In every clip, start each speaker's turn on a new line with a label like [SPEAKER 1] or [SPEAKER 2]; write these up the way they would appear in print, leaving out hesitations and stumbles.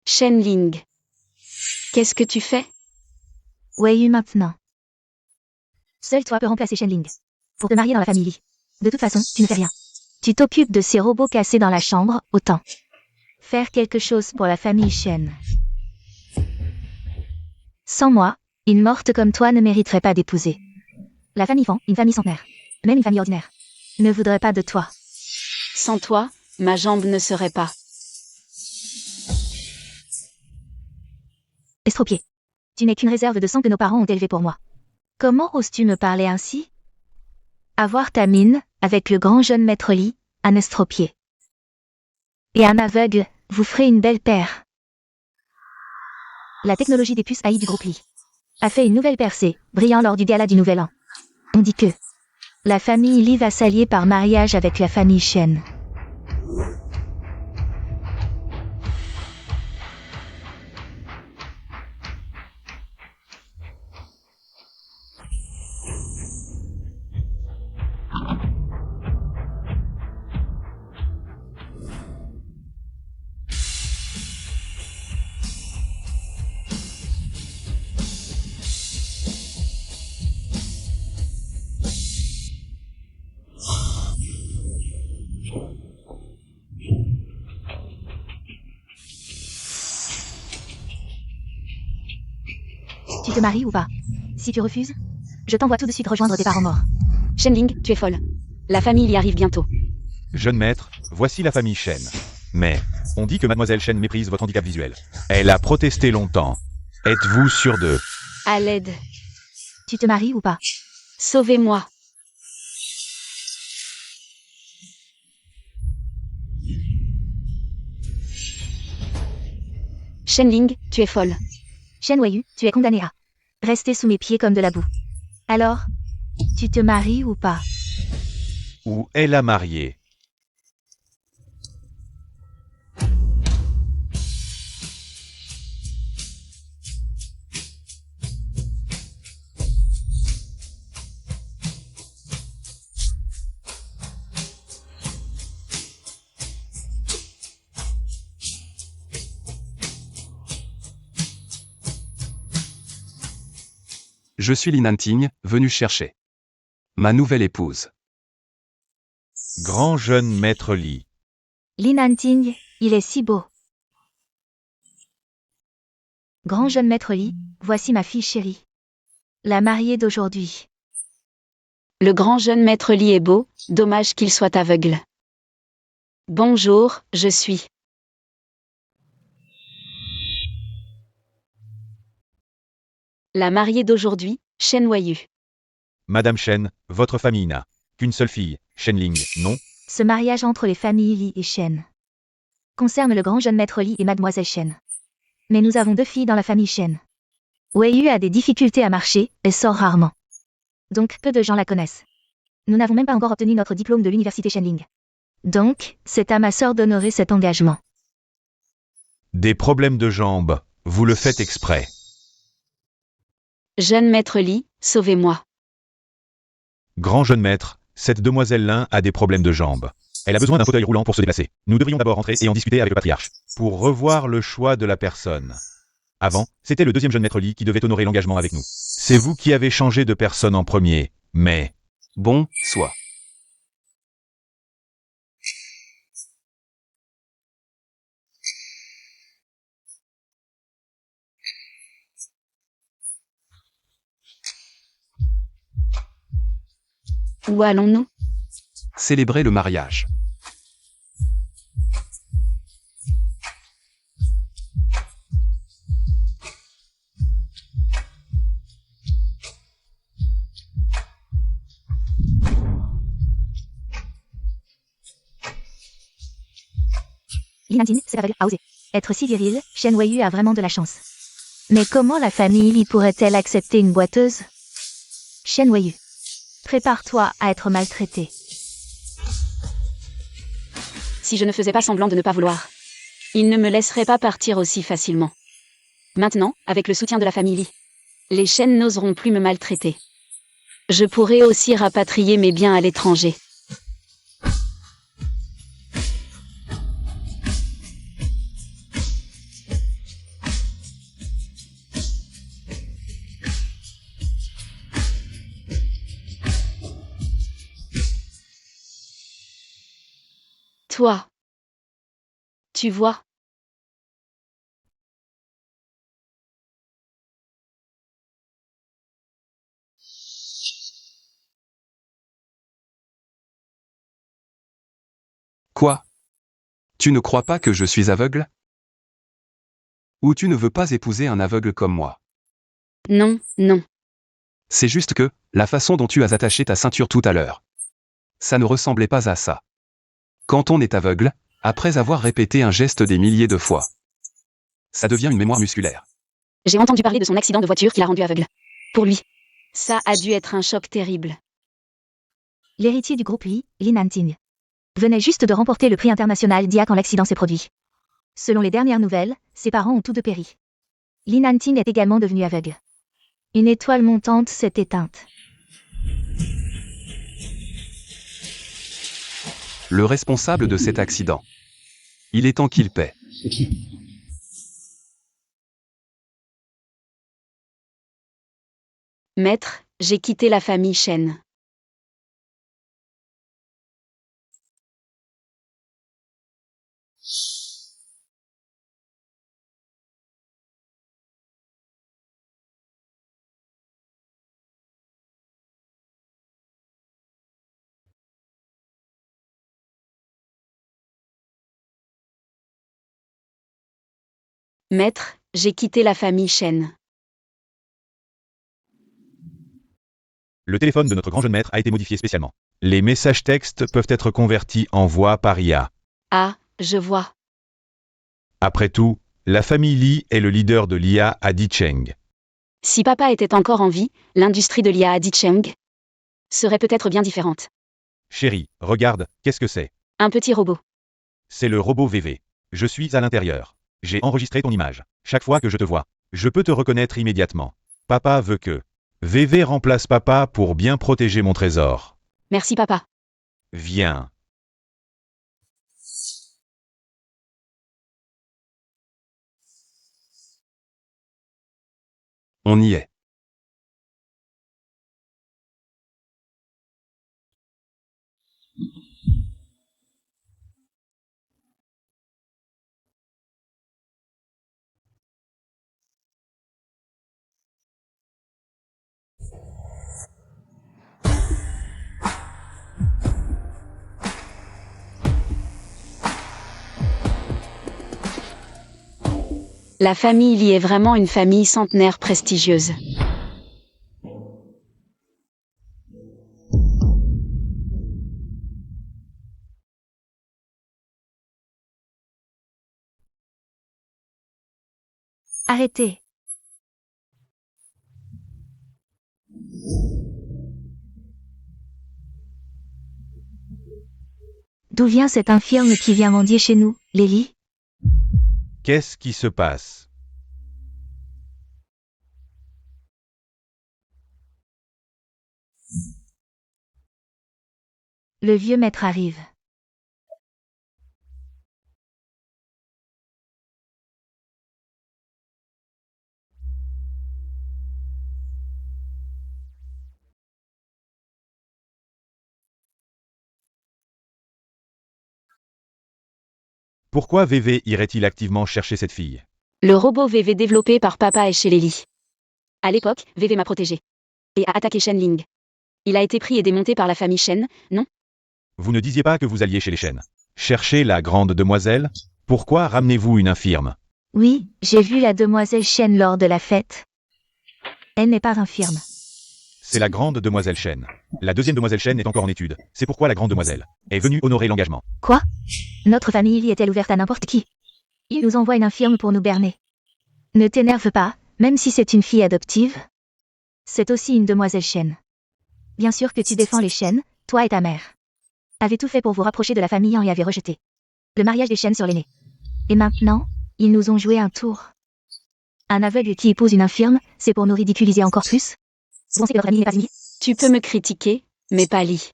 [SPEAKER 1] Shen Ling. Qu'est-ce que tu fais?
[SPEAKER 2] Wei Yu maintenant. Seul toi peux remplacer Shen Ling. Pour te marier dans la famille Li. De toute façon, tu ne fais rien. Tu t'occupes de ces robots cassés dans la chambre, autant faire quelque chose pour la famille Shen. Sans moi, une morte comme toi ne mériterait pas d'épouser. La famille Fan, une famille centenaire, même une famille ordinaire, ne voudrait pas de toi.
[SPEAKER 1] Sans toi, ma jambe ne serait pas.
[SPEAKER 2] Estropié. Tu n'es qu'une réserve de sang que nos parents ont élevée pour moi. Comment oses-tu me parler ainsi? Avoir ta mine, avec le grand jeune maître Li, un estropié et un aveugle, vous ferez une belle paire. La technologie des puces AI du groupe Li a fait une nouvelle percée, brillant lors du gala du Nouvel An. On dit que la famille Li va s'allier par mariage avec la famille Shen. Tu te maries ou pas? Si tu refuses, je t'envoie tout de suite rejoindre tes parents morts.
[SPEAKER 1] Shen Ling, tu es folle. La famille y arrive bientôt.
[SPEAKER 3] Jeune maître, voici la famille Shen. Mais, on dit que mademoiselle Shen méprise votre handicap visuel. Elle a protesté longtemps. Êtes-vous sûr de...
[SPEAKER 1] À l'aide.
[SPEAKER 2] Tu te maries ou pas?
[SPEAKER 1] Sauvez-moi. Shen Ling, tu es folle.
[SPEAKER 2] Shen Wei Yu, tu es condamné à rester sous mes pieds comme de la boue. Alors, tu te maries ou pas?
[SPEAKER 3] Ou elle a marié.
[SPEAKER 4] Je suis Li Nanting, venu chercher ma nouvelle épouse.
[SPEAKER 3] Grand jeune maître Li.
[SPEAKER 2] Li Nanting, il est si beau. Grand jeune maître Li, voici ma fille chérie. La mariée d'aujourd'hui.
[SPEAKER 1] Le grand jeune maître Li est beau, dommage qu'il soit aveugle. Bonjour, je suis. La mariée d'aujourd'hui, Shen Wei Yu.
[SPEAKER 3] Madame Shen, votre famille n'a qu'une seule fille, Shen Ling, non?
[SPEAKER 2] Ce mariage entre les familles Li et Shen concerne le grand jeune maître Li et mademoiselle Shen. Mais nous avons 2 filles dans la famille Shen. Wei Yu a des difficultés à marcher, elle sort rarement. Donc peu de gens la connaissent. Nous n'avons même pas encore obtenu notre diplôme de l'université Shenling. Donc, c'est à ma sœur d'honorer cet engagement.
[SPEAKER 3] Des problèmes de jambes, vous le faites exprès.
[SPEAKER 1] Jeune maître Li, sauvez-moi.
[SPEAKER 3] Grand jeune maître, cette demoiselle Lin a des problèmes de jambes. Elle a besoin d'un fauteuil roulant pour se déplacer. Nous devrions d'abord entrer et en discuter avec le patriarche. Pour revoir le choix de la personne. Avant, c'était le 2e jeune maître Li qui devait honorer l'engagement avec nous. C'est vous qui avez changé de personne en premier, mais...
[SPEAKER 4] Bon, soit.
[SPEAKER 1] Où allons-nous?
[SPEAKER 4] Célébrer le mariage.
[SPEAKER 2] Li Nanting, c'est aveugle, a osé être si viril, Shen Wei Yu a vraiment de la chance. Mais comment la famille Li pourrait-elle accepter une boiteuse? Shen Wei Yu, prépare-toi à être maltraité.
[SPEAKER 1] Si je ne faisais pas semblant de ne pas vouloir, il ne me laisserait pas partir aussi facilement. Maintenant, avec le soutien de la famille Li, les Shen n'oseront plus me maltraiter. Je pourrai aussi rapatrier mes biens à l'étranger. Toi. Tu vois.
[SPEAKER 4] Quoi? Tu ne crois pas que je suis aveugle? Ou tu ne veux pas épouser un aveugle comme moi?
[SPEAKER 1] Non, non.
[SPEAKER 4] C'est juste que, la façon dont tu as attaché ta ceinture tout à l'heure. Ça ne ressemblait pas à ça. Quand on est aveugle, après avoir répété un geste des milliers de fois, ça devient une mémoire musculaire.
[SPEAKER 1] J'ai entendu parler de son accident de voiture qui l'a rendu aveugle. Pour lui. Ça a dû être un choc terrible.
[SPEAKER 2] L'héritier du groupe Lee, Lee Nanting, venait juste de remporter le prix international d'IA quand l'accident s'est produit. Selon les dernières nouvelles, ses parents ont tous deux péri. Lee Nanting est également devenu aveugle. Une étoile montante s'est éteinte.
[SPEAKER 4] Le responsable de cet accident. Il est temps qu'il paie.
[SPEAKER 1] Maître, j'ai quitté la famille Shen. Maître, j'ai quitté la famille Shen.
[SPEAKER 3] Le téléphone de notre grand jeune maître a été modifié spécialement. Les messages textes peuvent être convertis en voix par IA.
[SPEAKER 1] Ah, je vois.
[SPEAKER 3] Après tout, la famille Li est le leader de l'IA à Dicheng.
[SPEAKER 1] Si papa était encore en vie, l'industrie de l'IA à Dicheng serait peut-être bien différente.
[SPEAKER 3] Chérie, regarde, qu'est-ce que c'est?
[SPEAKER 1] Un petit robot.
[SPEAKER 3] C'est le robot VV. Je suis à l'intérieur. J'ai enregistré ton image. Chaque fois que je te vois, je peux te reconnaître immédiatement. Papa veut que VV remplace papa pour bien protéger mon trésor.
[SPEAKER 1] Merci papa.
[SPEAKER 3] Viens.
[SPEAKER 4] On y est.
[SPEAKER 1] La famille Li est vraiment une famille centenaire prestigieuse.
[SPEAKER 2] Arrêtez. D'où vient cet infirme qui vient mendier chez nous, Lélie?
[SPEAKER 3] Qu'est-ce qui se passe?
[SPEAKER 2] Le vieux maître arrive.
[SPEAKER 3] Pourquoi VV irait-il activement chercher cette fille?
[SPEAKER 1] Le robot VV développé par papa est chez les Li. À l'époque, VV m'a protégé. Et a attaqué Shen Ling. Il a été pris et démonté par la famille Shen, non?
[SPEAKER 3] Vous ne disiez pas que vous alliez chez les Shen. Chercher la grande demoiselle? Pourquoi ramenez-vous une infirme?
[SPEAKER 2] Oui, j'ai vu la demoiselle Shen lors de la fête. Elle n'est pas infirme.
[SPEAKER 3] C'est la grande demoiselle Shen. La deuxième demoiselle Shen est encore en étude. C'est pourquoi la grande demoiselle est venue honorer l'engagement.
[SPEAKER 2] Quoi? Notre famille Lee est-elle ouverte à n'importe qui? Il nous envoie une infirme pour nous berner. Ne t'énerve pas, même si c'est une fille adoptive. C'est aussi une demoiselle Shen. Bien sûr que tu défends les Shen, toi et ta mère. Avez tout fait pour vous rapprocher de la famille et avez rejeté le mariage des Shen sur l'aîné. Et maintenant, ils nous ont joué un tour. Un aveugle qui épouse une infirme, c'est pour nous ridiculiser encore plus? Vous pensez que notre famille n'est pas unie?
[SPEAKER 1] Tu peux me critiquer, mais pas Li.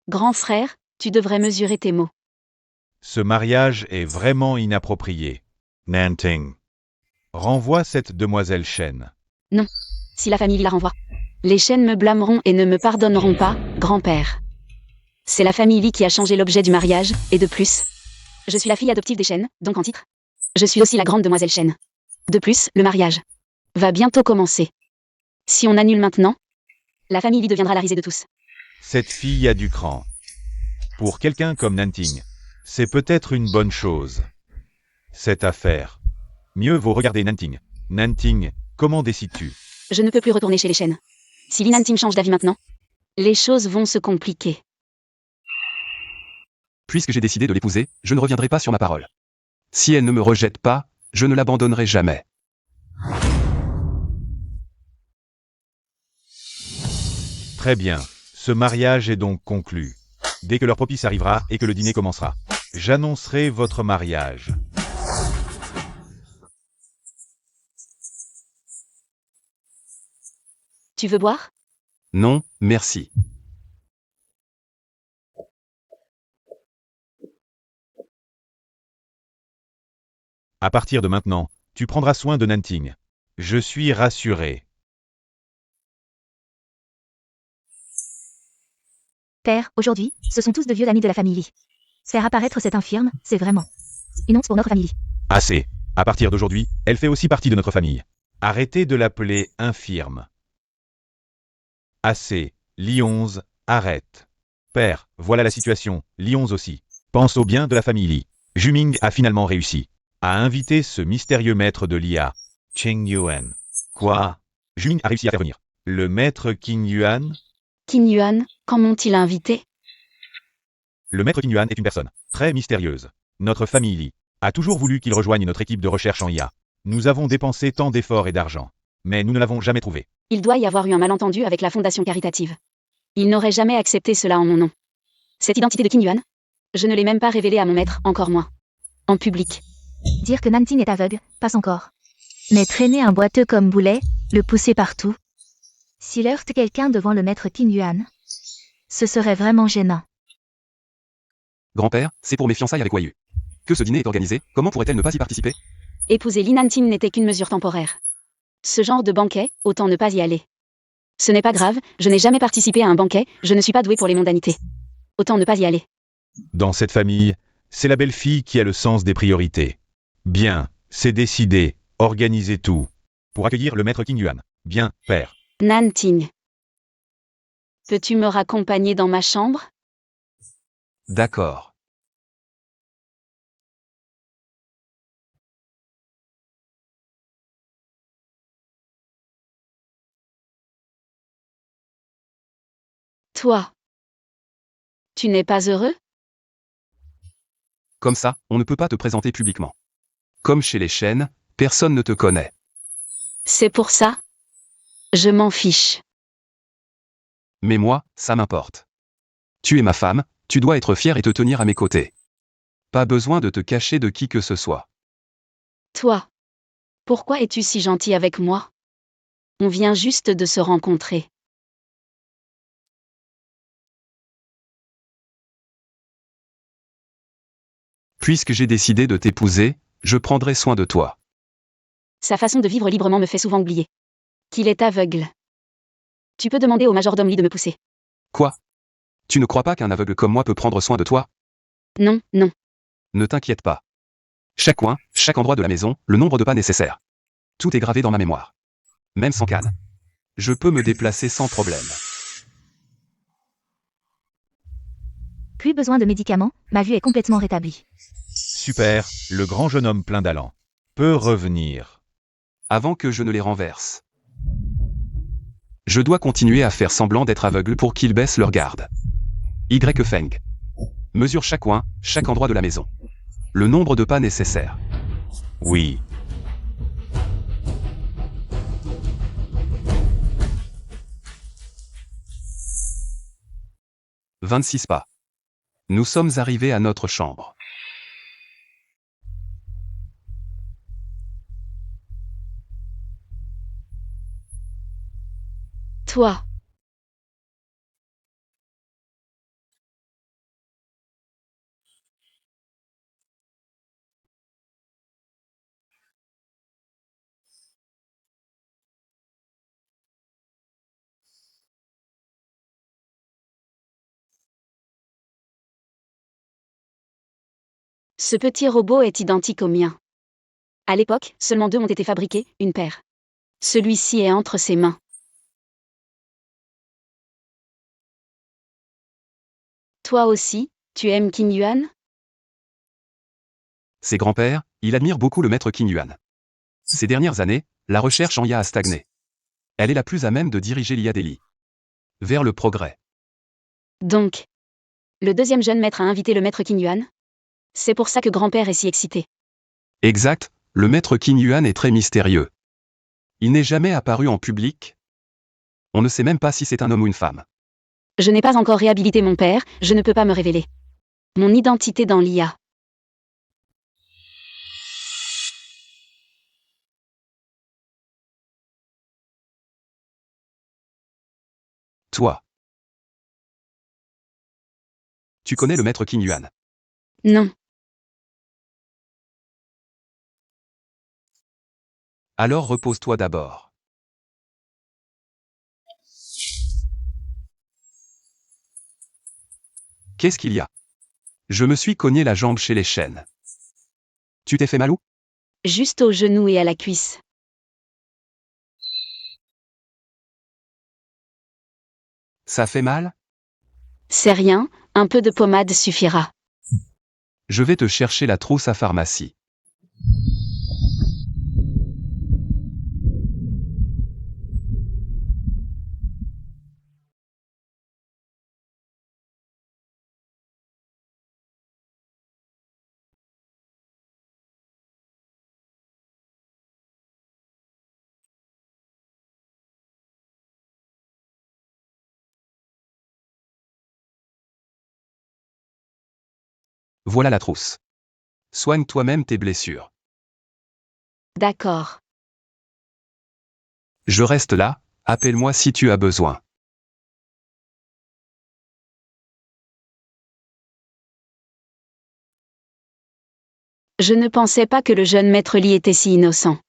[SPEAKER 1] Grand frère, tu devrais mesurer tes mots.
[SPEAKER 3] Ce mariage est vraiment inapproprié. Nanting. Renvoie cette demoiselle Shen.
[SPEAKER 1] Si la famille la renvoie. Les Shen me blâmeront et ne me pardonneront pas, grand-père. C'est la famille Lee qui a changé l'objet du mariage, et de plus. Je suis la fille adoptive des Shen, donc en titre. Je suis aussi la grande demoiselle Shen. De plus, le mariage va bientôt commencer. Si on annule maintenant, la famille Lee deviendra la risée de tous.
[SPEAKER 3] Cette fille a du cran. Pour quelqu'un comme Nanting, c'est peut-être une bonne chose. Cette affaire. Mieux vaut regarder Nanting. Nanting, comment décides-tu?
[SPEAKER 1] Je ne peux plus retourner chez les Shen. Si Li Nanting change d'avis maintenant, les choses vont se compliquer.
[SPEAKER 4] Puisque j'ai décidé de l'épouser, je ne reviendrai pas sur ma parole. Si elle ne me rejette pas, je ne l'abandonnerai jamais.
[SPEAKER 3] Très bien. Ce mariage est donc conclu. Dès que leur propice arrivera et que le dîner commencera, j'annoncerai votre mariage.
[SPEAKER 1] Tu veux boire?
[SPEAKER 4] Non, merci.
[SPEAKER 3] À partir de maintenant, tu prendras soin de Nanting. Je suis rassuré.
[SPEAKER 2] Père, aujourd'hui, ce sont tous de vieux amis de la famille Lee. Faire apparaître cette infirme, c'est vraiment une honte pour notre famille.
[SPEAKER 3] Assez. À partir d'aujourd'hui, elle fait aussi partie de notre famille. Arrêtez de l'appeler infirme. Assez. Li-11, arrête. Père, voilà la situation. Li-11 aussi. Pense au bien de la famille Li. Juming a finalement réussi à inviter ce mystérieux maître de l'IA, Cheng Yuan. Quoi? Juming a réussi à faire venir le maître Qing Yuan?
[SPEAKER 1] Qin Yuan, quand m'ont-ils invité?
[SPEAKER 3] Le maître Qing Yuan est une personne très mystérieuse. Notre famille Li a toujours voulu qu'il rejoigne notre équipe de recherche en IA. Nous avons dépensé tant d'efforts et d'argent, mais nous ne l'avons jamais trouvé.
[SPEAKER 1] Il doit y avoir eu un malentendu avec la fondation caritative. Il n'aurait jamais accepté cela en mon nom. Cette identité de Qin Yuan, je ne l'ai même pas révélée à mon maître, encore moins en public.
[SPEAKER 2] Dire que Nanting est aveugle, passe encore. Mais traîner un boiteux comme Boulet, le pousser partout. S'il heurte quelqu'un devant le maître Qin Yuan, ce serait vraiment gênant.
[SPEAKER 4] Grand-père, c'est pour mes fiançailles avec Wayu. Que ce dîner est organisé, comment pourrait-elle ne pas y participer?
[SPEAKER 1] Épouser Li Nanting n'était qu'une mesure temporaire. Ce genre de banquet, autant ne pas y aller. Ce n'est pas grave, je n'ai jamais participé à un banquet, je ne suis pas douée pour les mondanités. Autant ne pas y aller.
[SPEAKER 3] Dans cette famille, c'est la belle-fille qui a le sens des priorités. Bien, c'est décidé, organisez tout. Pour accueillir le maître Qing Yuan. Bien, père.
[SPEAKER 1] Nanting. Peux-tu me raccompagner dans ma chambre?
[SPEAKER 4] D'accord.
[SPEAKER 1] Toi. Tu n'es pas heureux?
[SPEAKER 4] Comme ça, on ne peut pas te présenter publiquement. Comme chez les Shen, personne ne te connaît.
[SPEAKER 1] C'est pour ça? Je m'en fiche.
[SPEAKER 4] Mais moi, ça m'importe. Tu es ma femme, tu dois être fière et te tenir à mes côtés. Pas besoin de te cacher de qui que ce soit.
[SPEAKER 1] Toi. Pourquoi es-tu si gentil avec moi? On vient juste de se rencontrer.
[SPEAKER 4] Puisque j'ai décidé de t'épouser, je prendrai soin de toi.
[SPEAKER 1] Sa façon de vivre librement me fait souvent oublier qu'il est aveugle. Tu peux demander au majordome Lee de me pousser.
[SPEAKER 4] Quoi? Tu ne crois pas qu'un aveugle comme moi peut prendre soin de toi?
[SPEAKER 1] Non, non.
[SPEAKER 4] Ne t'inquiète pas. Chaque coin, chaque endroit de la maison, le nombre de pas nécessaires. Tout est gravé dans ma mémoire. Même sans canne. Je peux me déplacer sans problème.
[SPEAKER 2] Plus besoin de médicaments, ma vue est complètement rétablie.
[SPEAKER 3] Super, le grand jeune homme plein d'allant peut revenir.
[SPEAKER 4] Avant que je ne les renverse. Je dois continuer à faire semblant d'être aveugle pour qu'ils baissent leur garde. Y Feng. Mesure chaque coin, chaque endroit de la maison. Le nombre de pas nécessaires.
[SPEAKER 3] Oui.
[SPEAKER 4] « 26 pas. Nous sommes arrivés à notre chambre.
[SPEAKER 1] Toi. Ce petit robot est identique au mien. À l'époque, seulement 2 ont été fabriqués, une paire. Celui-ci est entre ses mains. Toi aussi, tu aimes Qing Yuan?
[SPEAKER 4] Ses grands-pères, il admire beaucoup le maître Qing Yuan. Ces dernières années, la recherche en IA a stagné. Elle est la plus à même de diriger l'IA Delhi vers le progrès.
[SPEAKER 1] Donc, le deuxième jeune maître a invité le maître Qing Yuan? C'est pour ça que grand-père est si excité.
[SPEAKER 4] Exact, le maître Qing Yuan est très mystérieux. Il n'est jamais apparu en public. On ne sait même pas si c'est un homme ou une femme.
[SPEAKER 1] Je n'ai pas encore réhabilité mon père, je ne peux pas me révéler. Mon identité dans l'IA.
[SPEAKER 4] Toi. Tu connais le maître Qing Yuan?
[SPEAKER 1] Non.
[SPEAKER 4] Alors repose-toi d'abord. Qu'est-ce qu'il y a? Je me suis cogné la jambe chez les chênes. Tu t'es fait mal où?
[SPEAKER 1] Juste au genou et à la cuisse.
[SPEAKER 4] Ça fait mal?
[SPEAKER 1] C'est rien, un peu de pommade suffira.
[SPEAKER 4] Je vais te chercher la trousse à pharmacie. Voilà la trousse. Soigne toi-même tes blessures.
[SPEAKER 1] D'accord.
[SPEAKER 4] Je reste là, appelle-moi si tu as besoin.
[SPEAKER 1] Je ne pensais pas que le jeune maître Li était si innocent.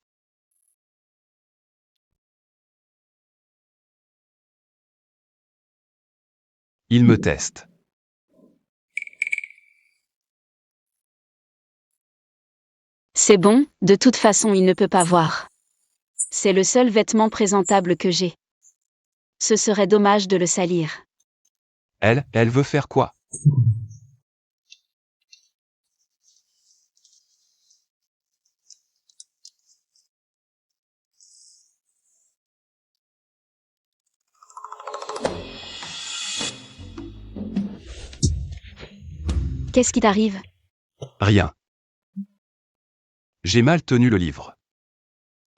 [SPEAKER 4] Il me teste.
[SPEAKER 1] C'est bon, de toute façon il ne peut pas voir. C'est le seul vêtement présentable que j'ai. Ce serait dommage de le salir.
[SPEAKER 4] Elle veut faire quoi?
[SPEAKER 1] Qu'est-ce qui t'arrive?
[SPEAKER 4] Rien. J'ai mal tenu le livre.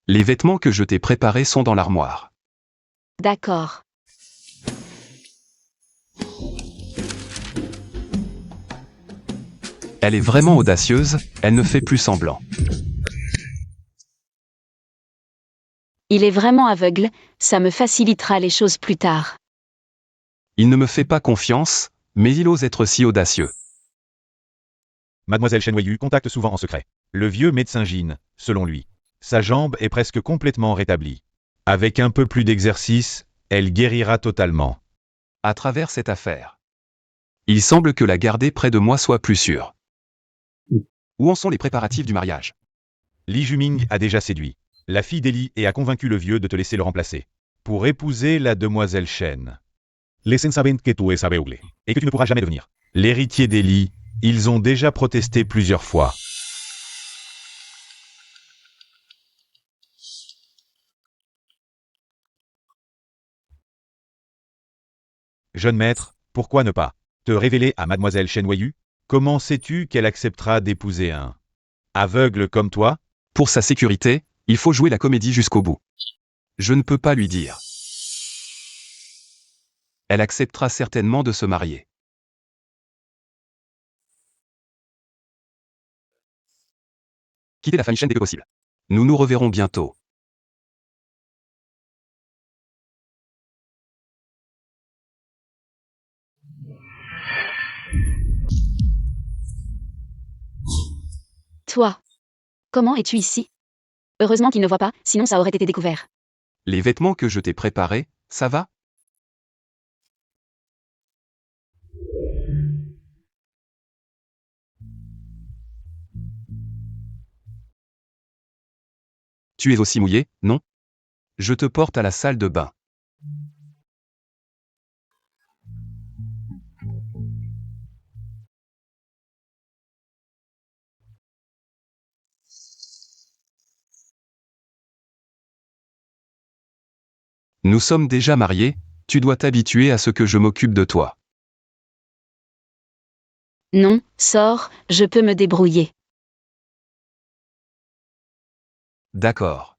[SPEAKER 4] Les vêtements que je t'ai préparés sont dans l'armoire.
[SPEAKER 1] D'accord.
[SPEAKER 4] Elle est vraiment audacieuse, elle ne fait plus semblant.
[SPEAKER 1] Il est vraiment aveugle, ça me facilitera les choses plus tard.
[SPEAKER 4] Il ne me fait pas confiance, mais il ose être si audacieux.
[SPEAKER 3] Mademoiselle Chen Weiyu contacte souvent en secret. Le vieux médecin Jin, selon lui. Sa jambe est presque complètement rétablie. Avec un peu plus d'exercice, elle guérira totalement.
[SPEAKER 4] À travers cette affaire. Il semble que la garder près de moi soit plus sûr. Où en sont les préparatifs du mariage?
[SPEAKER 3] Li Juming a déjà séduit la fille d'Eli et a convaincu le vieux de te laisser le remplacer. Pour épouser la demoiselle Chen. Les Sen saben que tu es aveugle. Et que tu ne pourras jamais devenir l'héritier d'Eli. Ils ont déjà protesté plusieurs fois. Jeune maître, pourquoi ne pas te révéler à mademoiselle Chen Weiyu? Comment sais-tu qu'elle acceptera d'épouser un aveugle comme toi?
[SPEAKER 4] Pour sa sécurité, il faut jouer la comédie jusqu'au bout. Je ne peux pas lui dire. Elle acceptera certainement de se marier. Quitter la famille Chen dès que possible. Nous nous reverrons bientôt.
[SPEAKER 1] Toi. Comment es-tu ici? Heureusement qu'il ne voit pas, sinon ça aurait été découvert.
[SPEAKER 4] Les vêtements que je t'ai préparés, ça va? Tu es aussi mouillé, non? Je te porte à la salle de bain. Nous sommes déjà mariés, tu dois t'habituer à ce que je m'occupe de toi.
[SPEAKER 1] Non, sors, je peux me débrouiller.
[SPEAKER 4] D'accord.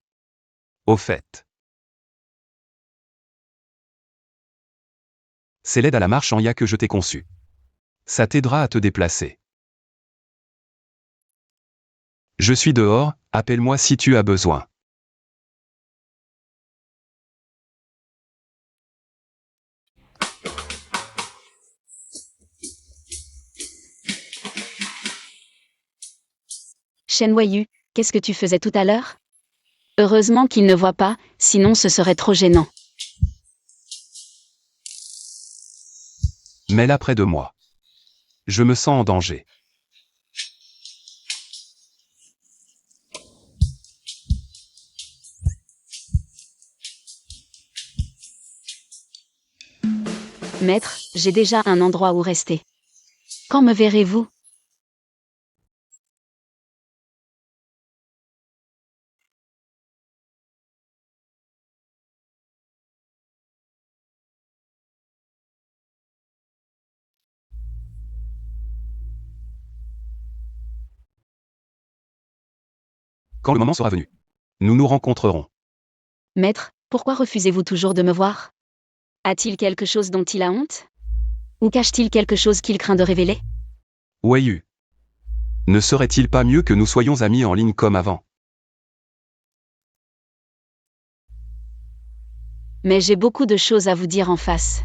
[SPEAKER 4] Au fait. C'est l'aide à la marche en IA que je t'ai conçue. Ça t'aidera à te déplacer. Je suis dehors, appelle-moi si tu as besoin.
[SPEAKER 1] Shen Weiyu, qu'est-ce que tu faisais tout à l'heure? Heureusement qu'il ne voit pas, sinon ce serait trop gênant.
[SPEAKER 4] Mets-la près de moi. Je me sens en danger.
[SPEAKER 1] Maître, j'ai déjà un endroit où rester. Quand me verrez-vous?
[SPEAKER 4] Quand le moment sera venu. Nous nous rencontrerons.
[SPEAKER 1] Maître, pourquoi refusez-vous toujours de me voir? A-t-il quelque chose dont il a honte? Ou cache-t-il quelque chose qu'il craint de révéler?
[SPEAKER 4] Weiyu. Ne serait-il pas mieux que nous soyons amis en ligne comme avant?
[SPEAKER 1] Mais j'ai beaucoup de choses à vous dire en face.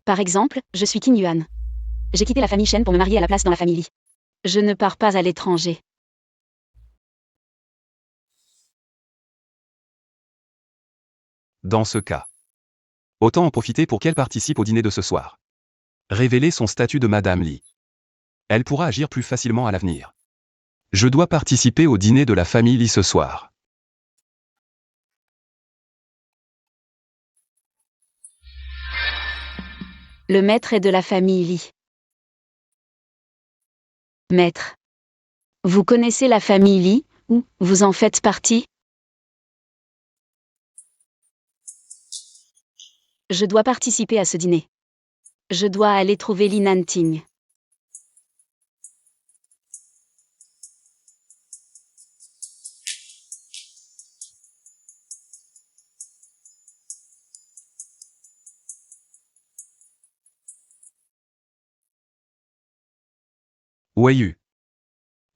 [SPEAKER 1] Par exemple, je suis Qin Yuan. J'ai quitté la famille Shen pour me marier à la place dans la famille Li. Je ne pars pas à l'étranger.
[SPEAKER 4] Dans ce cas. Autant en profiter pour qu'elle participe au dîner de ce soir. Révéler son statut de Madame Li. Elle pourra agir plus facilement à l'avenir. Je dois participer au dîner de la famille Li ce soir.
[SPEAKER 1] Le maître est de la famille Li. Maître. Vous connaissez la famille Li, ou vous en faites partie? Je dois participer à ce dîner. Je dois aller trouver Li Nanting.
[SPEAKER 4] Weiyu.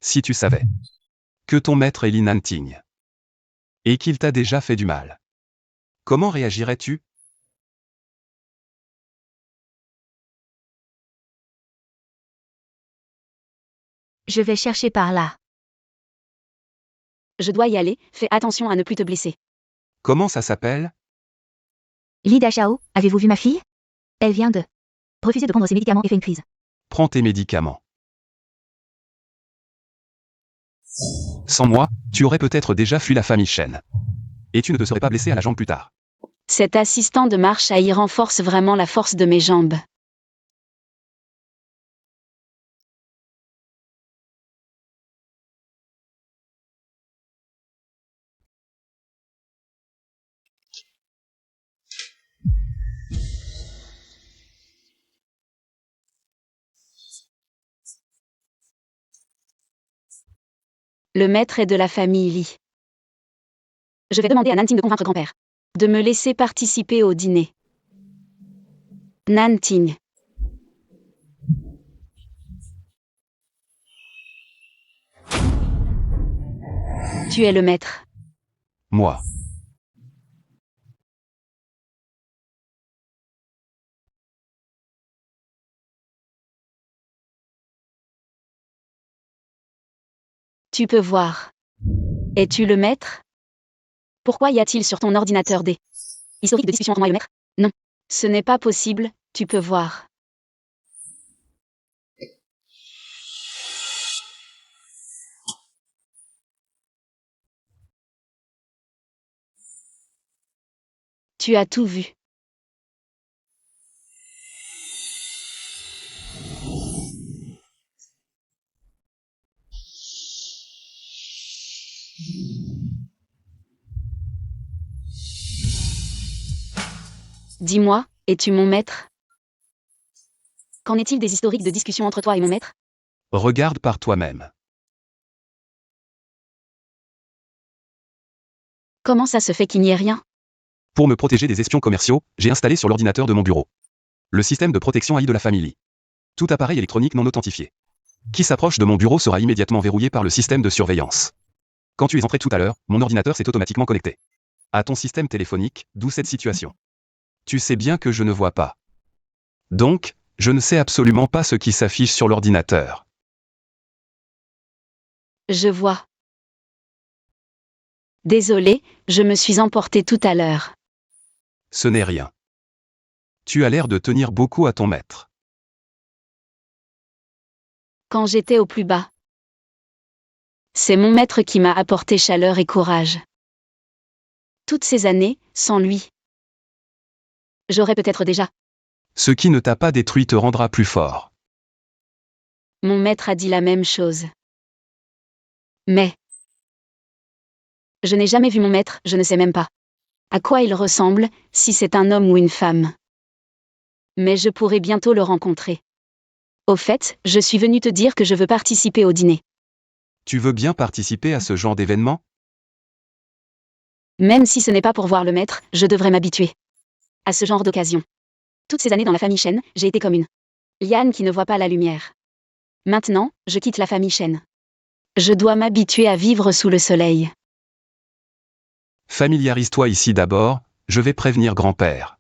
[SPEAKER 4] Si tu savais que ton maître est Li Nanting et qu'il t'a déjà fait du mal, comment réagirais-tu?
[SPEAKER 2] Je vais chercher par là.
[SPEAKER 1] Je dois y aller, fais attention à ne plus te blesser.
[SPEAKER 4] Comment ça s'appelle?
[SPEAKER 2] Lida Xiao, avez-vous vu ma fille? Elle vient de refuser de prendre ses médicaments et fait une crise.
[SPEAKER 4] Prends tes médicaments. Sans moi, tu aurais peut-être déjà fui la famille Shen. Et tu ne te serais pas blessé à la jambe plus tard.
[SPEAKER 1] Cet assistant de marche à y renforce vraiment la force de mes jambes. Le maître est de la famille Li. Je vais demander à Nanting de convaincre grand-père de me laisser participer au dîner. Nanting. Tu es le maître.
[SPEAKER 4] Moi.
[SPEAKER 1] Tu peux voir. Es-tu le maître? Pourquoi y a-t-il sur ton ordinateur des historiques de discussion entre moi et le maître? Non. Ce n'est pas possible, tu peux voir. Tu as tout vu. Dis-moi, es-tu mon maître? Qu'en est-il des historiques de discussion entre toi et mon maître?
[SPEAKER 4] Regarde par toi-même.
[SPEAKER 1] Comment ça se fait qu'il n'y ait rien?
[SPEAKER 4] Pour me protéger des espions commerciaux, j'ai installé sur l'ordinateur de mon bureau le système de protection AI de la famille. Tout appareil électronique non authentifié qui s'approche de mon bureau sera immédiatement verrouillé par le système de surveillance. Quand tu es entré tout à l'heure, mon ordinateur s'est automatiquement connecté à ton système téléphonique, d'où cette situation. Tu sais bien que je ne vois pas. Donc, je ne sais absolument pas ce qui s'affiche sur l'ordinateur.
[SPEAKER 1] Je vois. Désolé, je me suis emporté tout à l'heure.
[SPEAKER 4] Ce n'est rien. Tu as l'air de tenir beaucoup à ton maître.
[SPEAKER 1] Quand j'étais au plus bas. C'est mon maître qui m'a apporté chaleur et courage. Toutes ces années, sans lui. J'aurais peut-être déjà.
[SPEAKER 4] Ce qui ne t'a pas détruit te rendra plus fort.
[SPEAKER 1] Mon maître a dit la même chose. Mais je n'ai jamais vu mon maître, je ne sais même pas à quoi il ressemble, si c'est un homme ou une femme. Mais je pourrai bientôt le rencontrer. Au fait, je suis venue te dire que je veux participer au dîner.
[SPEAKER 4] Tu veux bien participer à ce genre d'événement?
[SPEAKER 1] Même si ce n'est pas pour voir le maître, je devrais m'habituer à ce genre d'occasion. Toutes ces années dans la famille Shen, j'ai été comme une liane qui ne voit pas la lumière. Maintenant, je quitte la famille Shen. Je dois m'habituer à vivre sous le soleil.
[SPEAKER 4] Familiarise-toi ici d'abord, je vais prévenir grand-père.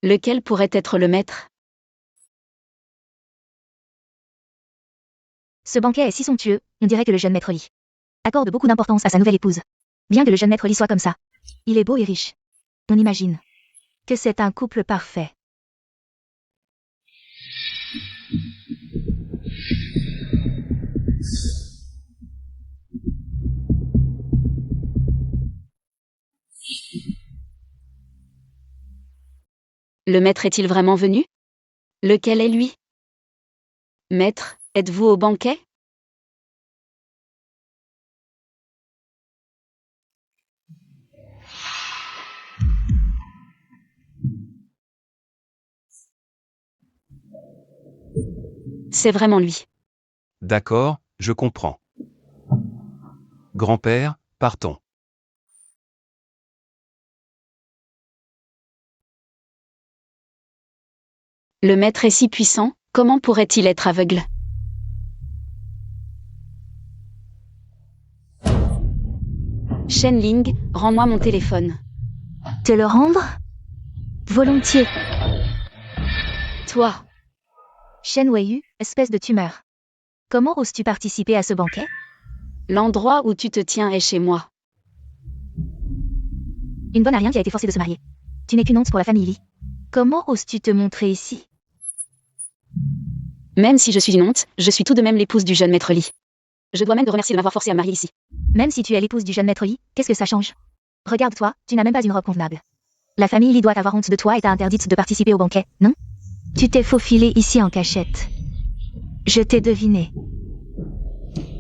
[SPEAKER 1] Lequel pourrait être le maître?
[SPEAKER 2] Ce banquet est si somptueux, on dirait que le jeune maître Li accorde beaucoup d'importance à sa nouvelle épouse. Bien que le jeune maître Li soit comme ça, il est beau et riche. On imagine que c'est un couple parfait.
[SPEAKER 1] Le maître est-il vraiment venu? Lequel est lui? Maître, êtes-vous au banquet? C'est vraiment lui.
[SPEAKER 4] D'accord, je comprends. Grand-père, partons.
[SPEAKER 1] Le maître est si puissant, comment pourrait-il être aveugle? Shenling, rends-moi mon téléphone.
[SPEAKER 2] Te le rendre? Volontiers.
[SPEAKER 1] Toi,
[SPEAKER 2] Shen Weiyu, espèce de tumeur. Comment oses-tu participer à ce banquet?
[SPEAKER 1] l'endroit où tu te tiens est chez moi.
[SPEAKER 2] Une bonne à rien qui a été forcée de se marier. Tu n'es qu'une honte pour la famille Li. Comment oses-tu te montrer ici?
[SPEAKER 1] Même si je suis une honte, je suis tout de même l'épouse du jeune maître Li. Je dois même te remercier de m'avoir forcé à me marier ici.
[SPEAKER 2] Même si tu es l'épouse du jeune maître Li, qu'est-ce que ça change? Regarde-toi, tu n'as même pas une robe convenable. La famille Li doit avoir honte de toi et t'a interdite de participer au banquet, non? Tu t'es faufilé ici en cachette. Je t'ai deviné.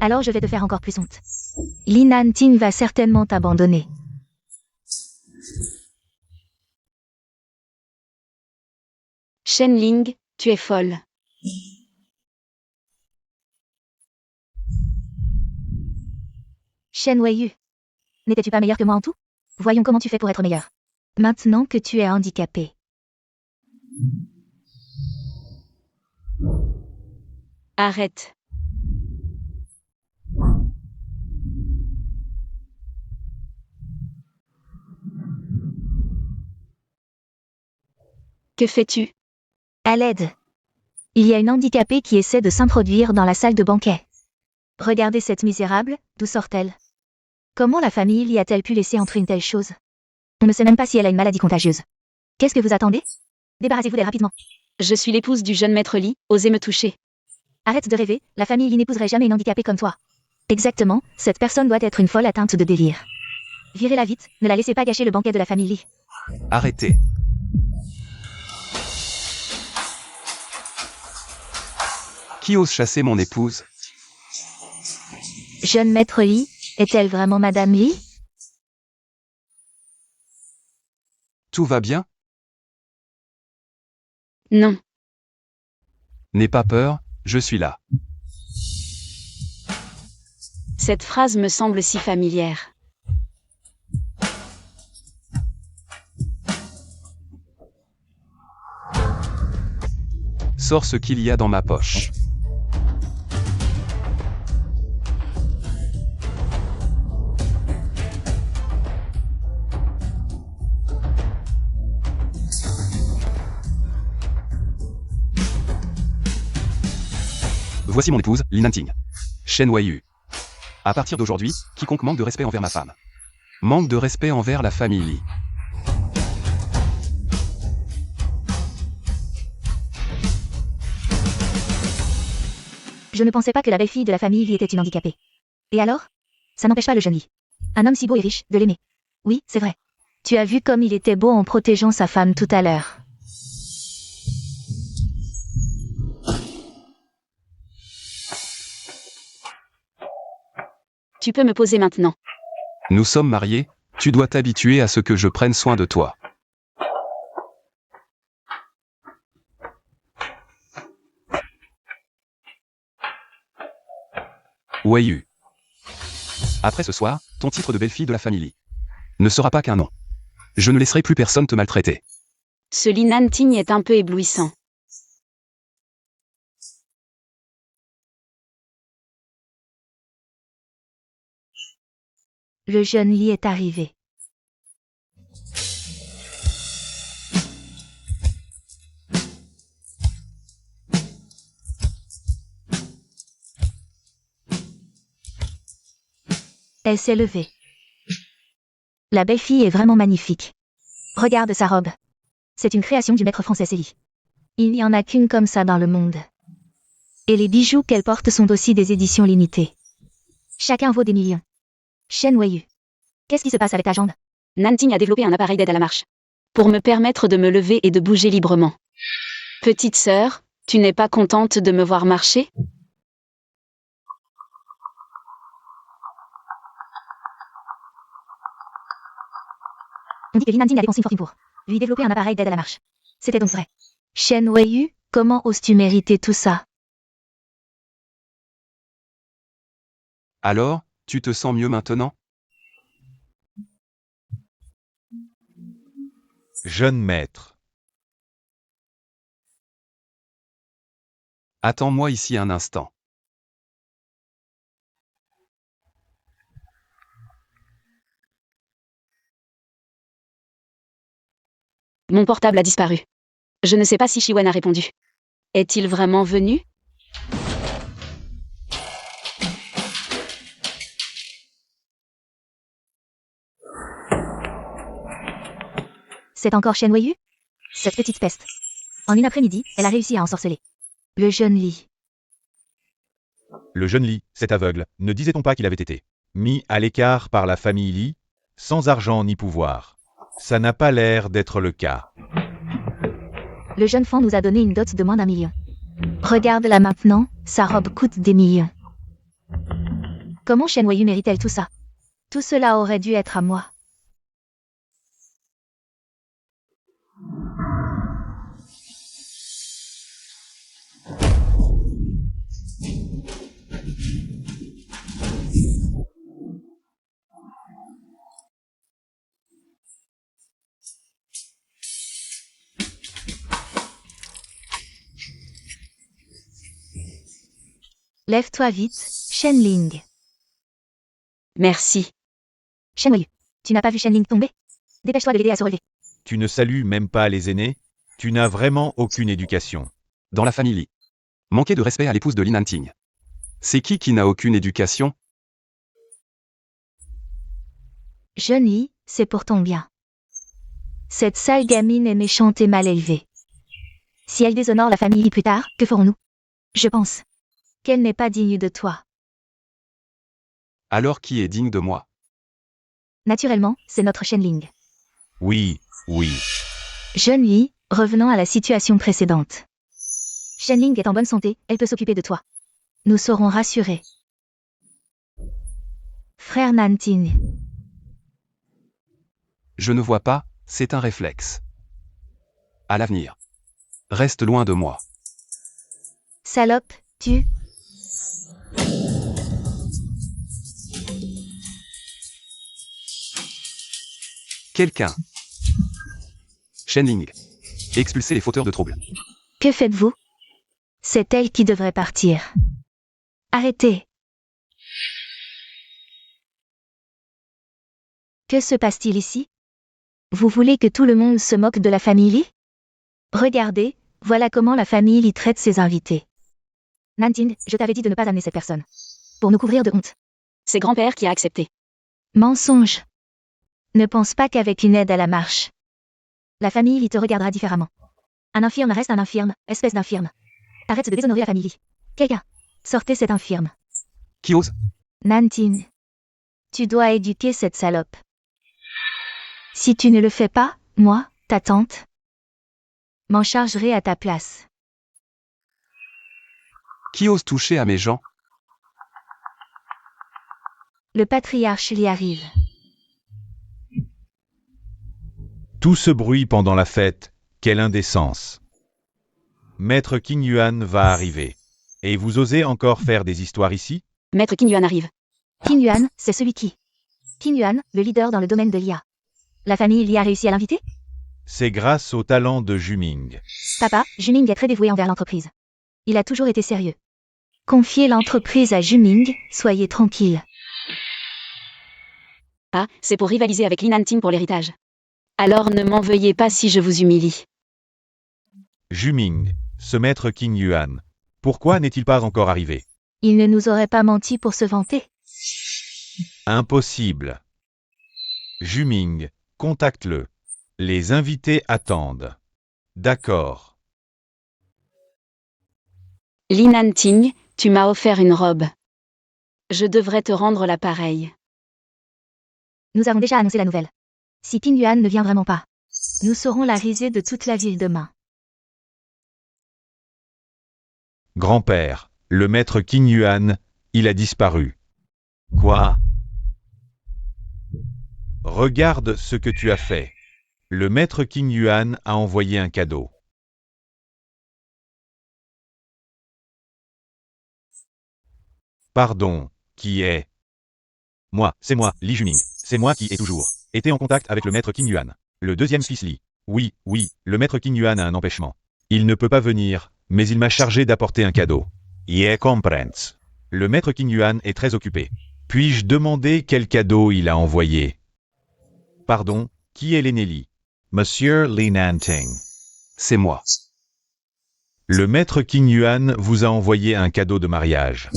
[SPEAKER 2] Alors je vais te faire encore plus honte. Li Nanting va certainement t'abandonner.
[SPEAKER 1] Shenling, tu es folle.
[SPEAKER 2] Shen Weiyu. N'étais-tu pas meilleur que moi en tout? Voyons comment tu fais pour être meilleur. Maintenant que tu es handicapé.
[SPEAKER 1] Arrête. Que fais-tu?
[SPEAKER 2] À l'aide. Il y a une handicapée qui essaie de s'introduire dans la salle de banquet. Regardez cette misérable, d'où sort-elle? Comment la famille y a-t-elle pu laisser entrer une telle chose? On ne sait même pas si elle a une maladie contagieuse. Qu'est-ce que vous attendez? Débarrassez-vous d'elle rapidement.
[SPEAKER 1] Je suis l'épouse du jeune maître Li, osez me toucher.
[SPEAKER 2] Arrête de rêver, la famille Li n'épouserait jamais une handicapée comme toi. Exactement, cette personne doit être une folle atteinte de délire. Virez-la vite, ne la laissez pas gâcher le banquet de la famille Lee.
[SPEAKER 4] Arrêtez. Qui ose chasser mon épouse?
[SPEAKER 2] Jeune maître Lee, est-elle vraiment Madame Lee?
[SPEAKER 4] Tout va bien?
[SPEAKER 1] Non.
[SPEAKER 4] N'aie pas peur, je suis là.
[SPEAKER 1] Cette phrase me semble si familière.
[SPEAKER 4] Sors ce qu'il y a dans ma poche. Voici mon épouse, Li Nanting. Shen Weiyu. À partir d'aujourd'hui, quiconque manque de respect envers ma femme manque de respect envers la famille Li.
[SPEAKER 2] Je ne pensais pas que la belle-fille de la famille Lee était une handicapée. Et alors? Ça n'empêche pas le jeune Lee. Un homme si beau et riche, de l'aimer. Oui, c'est vrai. Tu as vu comme il était beau en protégeant sa femme tout à l'heure.
[SPEAKER 1] Tu peux me poser maintenant.
[SPEAKER 4] Nous sommes mariés, tu dois t'habituer à ce que je prenne soin de toi. Weiyu. Après ce soir, ton titre de belle-fille de la famille Lee ne sera pas qu'un nom. Je ne laisserai plus personne te maltraiter.
[SPEAKER 1] Ce Li Nanting est un peu éblouissant.
[SPEAKER 2] Le jeune Lee est arrivé. Elle s'est levée. La belle-fille est vraiment magnifique. Regarde sa robe. C'est une création du maître français Célie. Il n'y en a qu'une comme ça dans le monde. Et les bijoux qu'elle porte sont aussi des éditions limitées. Chacun vaut des millions. Shen Weiyu. Qu'est-ce qui se passe avec ta jambe?
[SPEAKER 1] Nanting a développé un appareil d'aide à la marche. Pour me permettre de me lever et de bouger librement. Petite sœur, tu n'es pas contente de me voir marcher?
[SPEAKER 2] On dit que Li Nanting a dépensé une fortune pour lui développer un appareil d'aide à la marche. C'était donc vrai. Shen Weiyu, comment oses-tu mériter tout ça?
[SPEAKER 4] Alors, tu te sens mieux maintenant?
[SPEAKER 3] Jeune maître.
[SPEAKER 4] Attends-moi ici un instant.
[SPEAKER 1] Mon portable a disparu. Je ne sais pas si Shiwen a répondu. Est-il vraiment venu?
[SPEAKER 2] C'est encore Shen Weiyu? Cette petite peste. En une après-midi, elle a réussi à ensorceler le jeune Lee.
[SPEAKER 3] Le jeune Lee, cet aveugle, ne disait-on pas qu'il avait été mis à l'écart par la famille Lee, sans argent ni pouvoir? Ça n'a pas l'air d'être le cas.
[SPEAKER 2] Le jeune fan nous a donné une dot de moins d'1 million. Regarde-la maintenant, sa robe coûte des millions. Comment Shen Weiyu mérite-t-elle tout ça? Tout cela aurait dû être à moi. Lève-toi vite, Shen Ling.
[SPEAKER 1] Merci.
[SPEAKER 2] Shen Weiyu, tu n'as pas vu Shen Ling tomber? Dépêche-toi de l'aider à se relever.
[SPEAKER 3] Tu ne salues même pas les aînés? Tu n'as vraiment aucune éducation.
[SPEAKER 4] Dans la famille Lee. Manquer de respect à l'épouse de Li Nanting. C'est qui n'a aucune éducation?
[SPEAKER 2] Jeune Lee, c'est pour ton bien. Cette sale gamine est méchante et mal élevée. Si elle déshonore la famille Lee plus tard, que ferons-nous? Je pense qu'elle n'est pas digne de toi.
[SPEAKER 4] Alors qui est digne de moi?
[SPEAKER 2] Naturellement, c'est notre Shenling.
[SPEAKER 3] Oui, oui.
[SPEAKER 2] Jeune Li, revenons à la situation précédente. Shenling est en bonne santé, elle peut s'occuper de toi. Nous serons rassurés. Frère Nanting,
[SPEAKER 4] Je ne vois pas, c'est un réflexe. À l'avenir. Reste loin de moi.
[SPEAKER 2] salope, tu...
[SPEAKER 4] Quelqu'un. Shenling. Expulsez les fauteurs de troubles.
[SPEAKER 2] Que faites-vous? C'est elle qui devrait partir. Arrêtez. Que se passe-t-il ici? Vous voulez que tout le monde se moque de la famille Li? Regardez, voilà comment la famille Li traite ses invités. Nanting, je t'avais dit de ne pas amener cette personne. Pour nous couvrir de honte.
[SPEAKER 1] C'est grand-père qui a accepté.
[SPEAKER 2] Mensonge. Ne pense pas qu'avec une aide à la marche, la famille Li te regardera différemment. Un infirme reste un infirme, espèce d'infirme. Arrête de déshonorer la famille Li. Quelqu'un, sortez cet infirme.
[SPEAKER 4] Qui ose?
[SPEAKER 2] Nanting, tu dois éduquer cette salope. Si tu ne le fais pas, moi, ta tante, m'en chargerai à ta place.
[SPEAKER 4] Qui ose toucher à mes gens?
[SPEAKER 2] Le patriarche Li arrive.
[SPEAKER 3] Tout ce bruit pendant la fête, quelle indécence. Maître Qing Yuan va arriver. Et vous osez encore faire des histoires ici?
[SPEAKER 1] Maître Qing Yuan arrive.
[SPEAKER 2] Qing Yuan, c'est celui qui. Qing Yuan, le leader dans le domaine de l'IA. La famille Li a réussi à l'inviter?
[SPEAKER 3] C'est grâce au talent de Juming.
[SPEAKER 2] Papa, Juming est très dévoué envers l'entreprise. Il a toujours été sérieux. Confiez l'entreprise à Juming, soyez tranquille.
[SPEAKER 1] Ah, c'est pour rivaliser avec Li Nanting pour l'héritage. Alors ne m'en veuillez pas si je vous humilie.
[SPEAKER 3] Juming, ce maître Qing Yuan, pourquoi n'est-il pas encore arrivé?
[SPEAKER 2] Il ne nous aurait pas menti pour se vanter.
[SPEAKER 3] Impossible. Juming, contacte-le. Les invités attendent. D'accord.
[SPEAKER 1] Li Nanting, tu m'as offert une robe. Je devrais te rendre la pareille.
[SPEAKER 2] Nous avons déjà annoncé la nouvelle. Si Qing Yuan ne vient vraiment pas, nous serons la risée de toute la ville demain.
[SPEAKER 3] Grand-père, le maître Qing Yuan, il a disparu. Quoi? Regarde ce que tu as fait. Le maître Qing Yuan a envoyé un cadeau. Pardon, qui est? Moi, c'est moi, Li Juming. C'est moi qui ai toujours été en contact avec le maître Qing Yuan. Le deuxième fils Li. Oui, oui, le maître Qing Yuan a un empêchement. Il ne peut pas venir, mais il m'a chargé d'apporter un cadeau. Yeah, comprends. Le maître Qing Yuan est très occupé. Puis-je demander quel cadeau il a envoyé? Pardon, qui est l'aîné Li? Monsieur Li Nanting.
[SPEAKER 4] C'est moi.
[SPEAKER 3] Le maître Qing Yuan vous a envoyé un cadeau de mariage.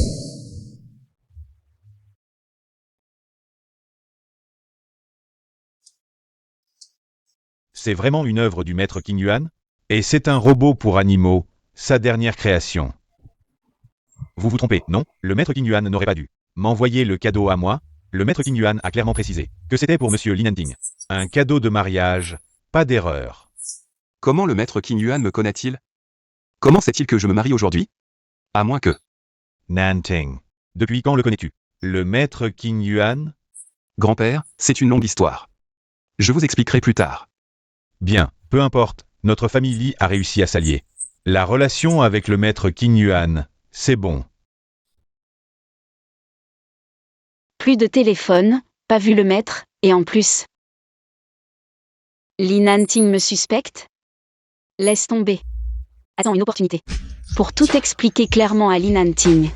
[SPEAKER 3] C'est vraiment une œuvre du maître Qing Yuan? Et c'est un robot pour animaux, sa dernière création. Vous vous trompez, non? Le maître Qing Yuan n'aurait pas dû m'envoyer le cadeau à moi. Le maître Qing Yuan a clairement précisé que c'était pour monsieur Li Nanting. Un cadeau de mariage, pas d'erreur.
[SPEAKER 4] Comment le maître Qing Yuan me connaît-il? Comment sait-il que je me marie aujourd'hui? À moins que...
[SPEAKER 3] Nanting. Depuis quand le connais-tu? Le maître Qing Yuan?
[SPEAKER 4] Grand-père, c'est une longue histoire. Je vous expliquerai plus tard.
[SPEAKER 3] Bien, peu importe, notre famille Li a réussi à s'allier. La relation avec le maître Qing Yuan, c'est bon.
[SPEAKER 1] Plus de téléphone, pas vu le maître, et en plus. Li Nanting me suspecte? Laisse tomber. Attends une opportunité. Pour tout expliquer clairement à Li Nanting.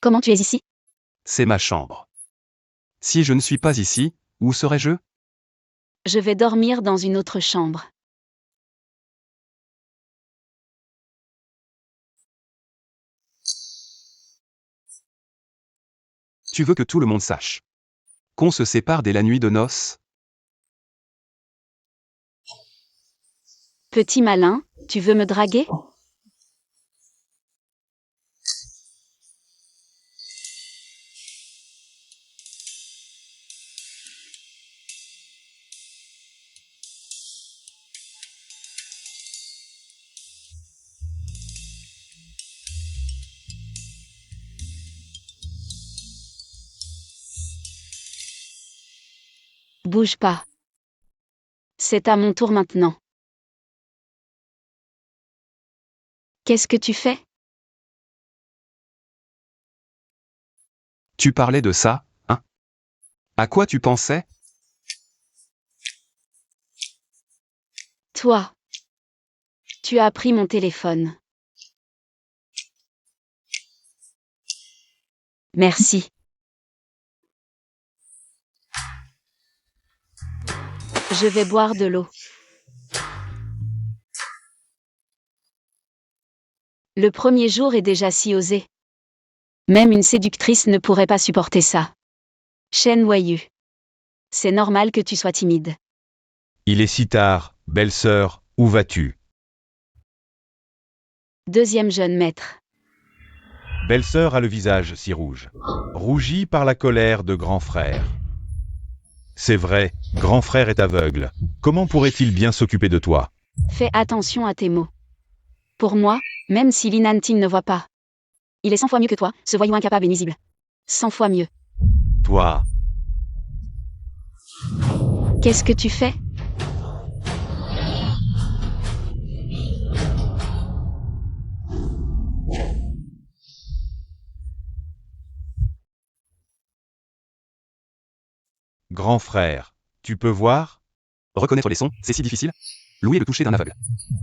[SPEAKER 1] Comment tu es ici?
[SPEAKER 4] C'est ma chambre. Si je ne suis pas ici, où serais-je?
[SPEAKER 1] Je vais dormir dans une autre chambre.
[SPEAKER 4] Tu veux que tout le monde sache qu'on se sépare dès la nuit de noces?
[SPEAKER 1] Petit malin, tu veux me draguer? Bouge pas. C'est à mon tour maintenant. Qu'est-ce que tu fais?
[SPEAKER 4] Tu parlais de ça, hein? À quoi tu pensais?
[SPEAKER 1] Toi. Tu as pris mon téléphone. Merci. Je vais boire de l'eau. Le premier jour est déjà si osé. Même une séductrice ne pourrait pas supporter ça. Shen Weiyu. C'est normal que tu sois timide.
[SPEAKER 3] Il est si tard, belle-sœur, où vas-tu?
[SPEAKER 1] Deuxième jeune maître.
[SPEAKER 3] Belle-sœur a le visage si rouge, rougi par la colère de grand frère. C'est vrai, grand frère est aveugle. Comment pourrait-il bien s'occuper de toi?
[SPEAKER 1] Fais attention à tes mots. Pour moi, même si Linanting ne voit pas. Il est 100 fois mieux que toi, ce voyou incapable et nuisible. 100 fois mieux.
[SPEAKER 3] Toi,
[SPEAKER 1] Qu'est-ce que tu fais?
[SPEAKER 3] grand frère, tu peux voir?
[SPEAKER 4] Reconnaître les sons, c'est si difficile. L'ouïe et le toucher d'un aveugle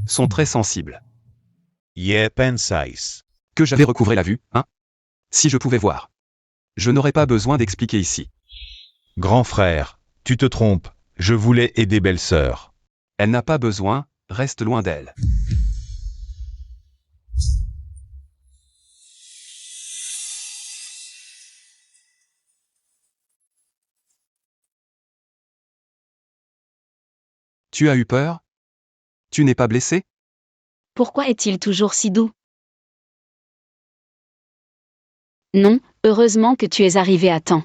[SPEAKER 4] sont très sensibles.
[SPEAKER 3] Yeah, pensais.
[SPEAKER 4] Que j'avais recouvré la vue, hein? Si je pouvais voir. Je n'aurais pas besoin d'expliquer ici.
[SPEAKER 3] Grand frère, tu te trompes, je voulais aider belle-sœur.
[SPEAKER 4] Elle n'a pas besoin, reste loin d'elle. Tu as eu peur? Tu n'es pas blessé?
[SPEAKER 1] Pourquoi est-il toujours si doux? Non, heureusement que tu es arrivé à temps.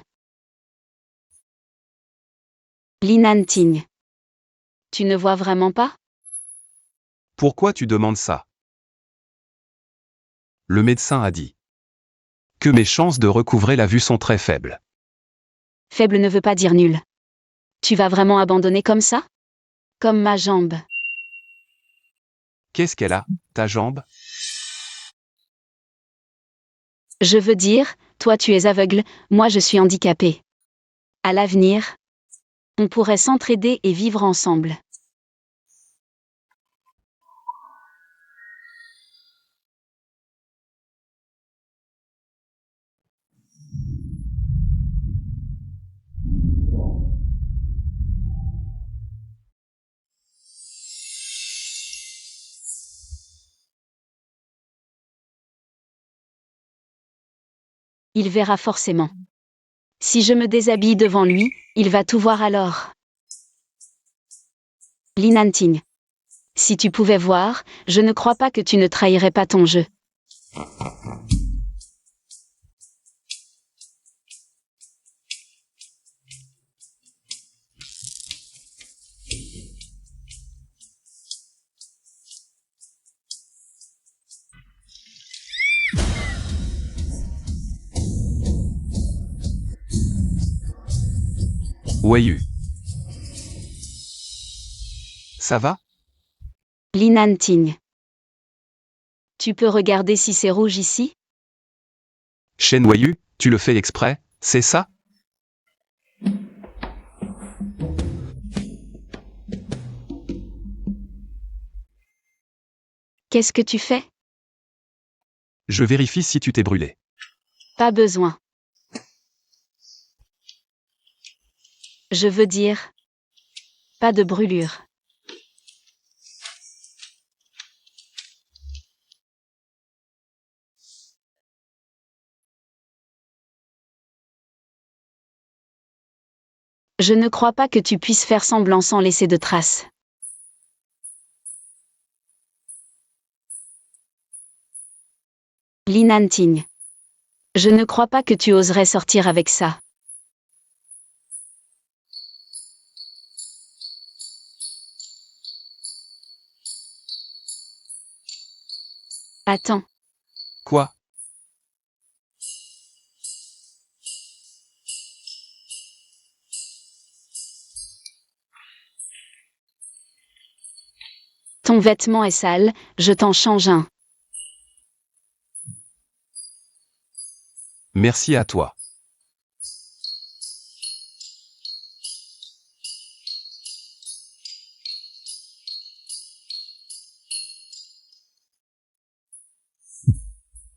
[SPEAKER 1] Linanting. Tu ne vois vraiment pas?
[SPEAKER 4] Pourquoi tu demandes ça? Le médecin a dit que mes chances de recouvrer la vue sont très faibles.
[SPEAKER 1] Faible ne veut pas dire nul. Tu vas vraiment abandonner comme ça? Comme ma jambe.
[SPEAKER 4] Qu'est-ce qu'elle a, ta jambe?
[SPEAKER 1] Je veux dire, toi tu es aveugle, moi je suis handicapé. À l'avenir, on pourrait s'entraider et vivre ensemble. Il verra forcément. Si je me déshabille devant lui, il va tout voir alors. Linanting. Si tu pouvais voir, je ne crois pas que tu ne trahirais pas ton jeu.
[SPEAKER 4] Weiyu. Ça va?
[SPEAKER 1] Linanting. Tu peux regarder si c'est rouge ici?
[SPEAKER 4] Shen Weiyu, tu le fais exprès, c'est ça?
[SPEAKER 1] Qu'est-ce que tu fais?
[SPEAKER 4] Je vérifie si tu t'es brûlé.
[SPEAKER 1] Pas besoin. Je veux dire, pas de brûlure. Je ne crois pas que tu puisses faire semblant sans laisser de traces. Li Nanting. Je ne crois pas que tu oserais sortir avec ça. Attends,
[SPEAKER 4] Quoi?
[SPEAKER 1] ton vêtement est sale, je t'en change un.
[SPEAKER 4] Merci à toi.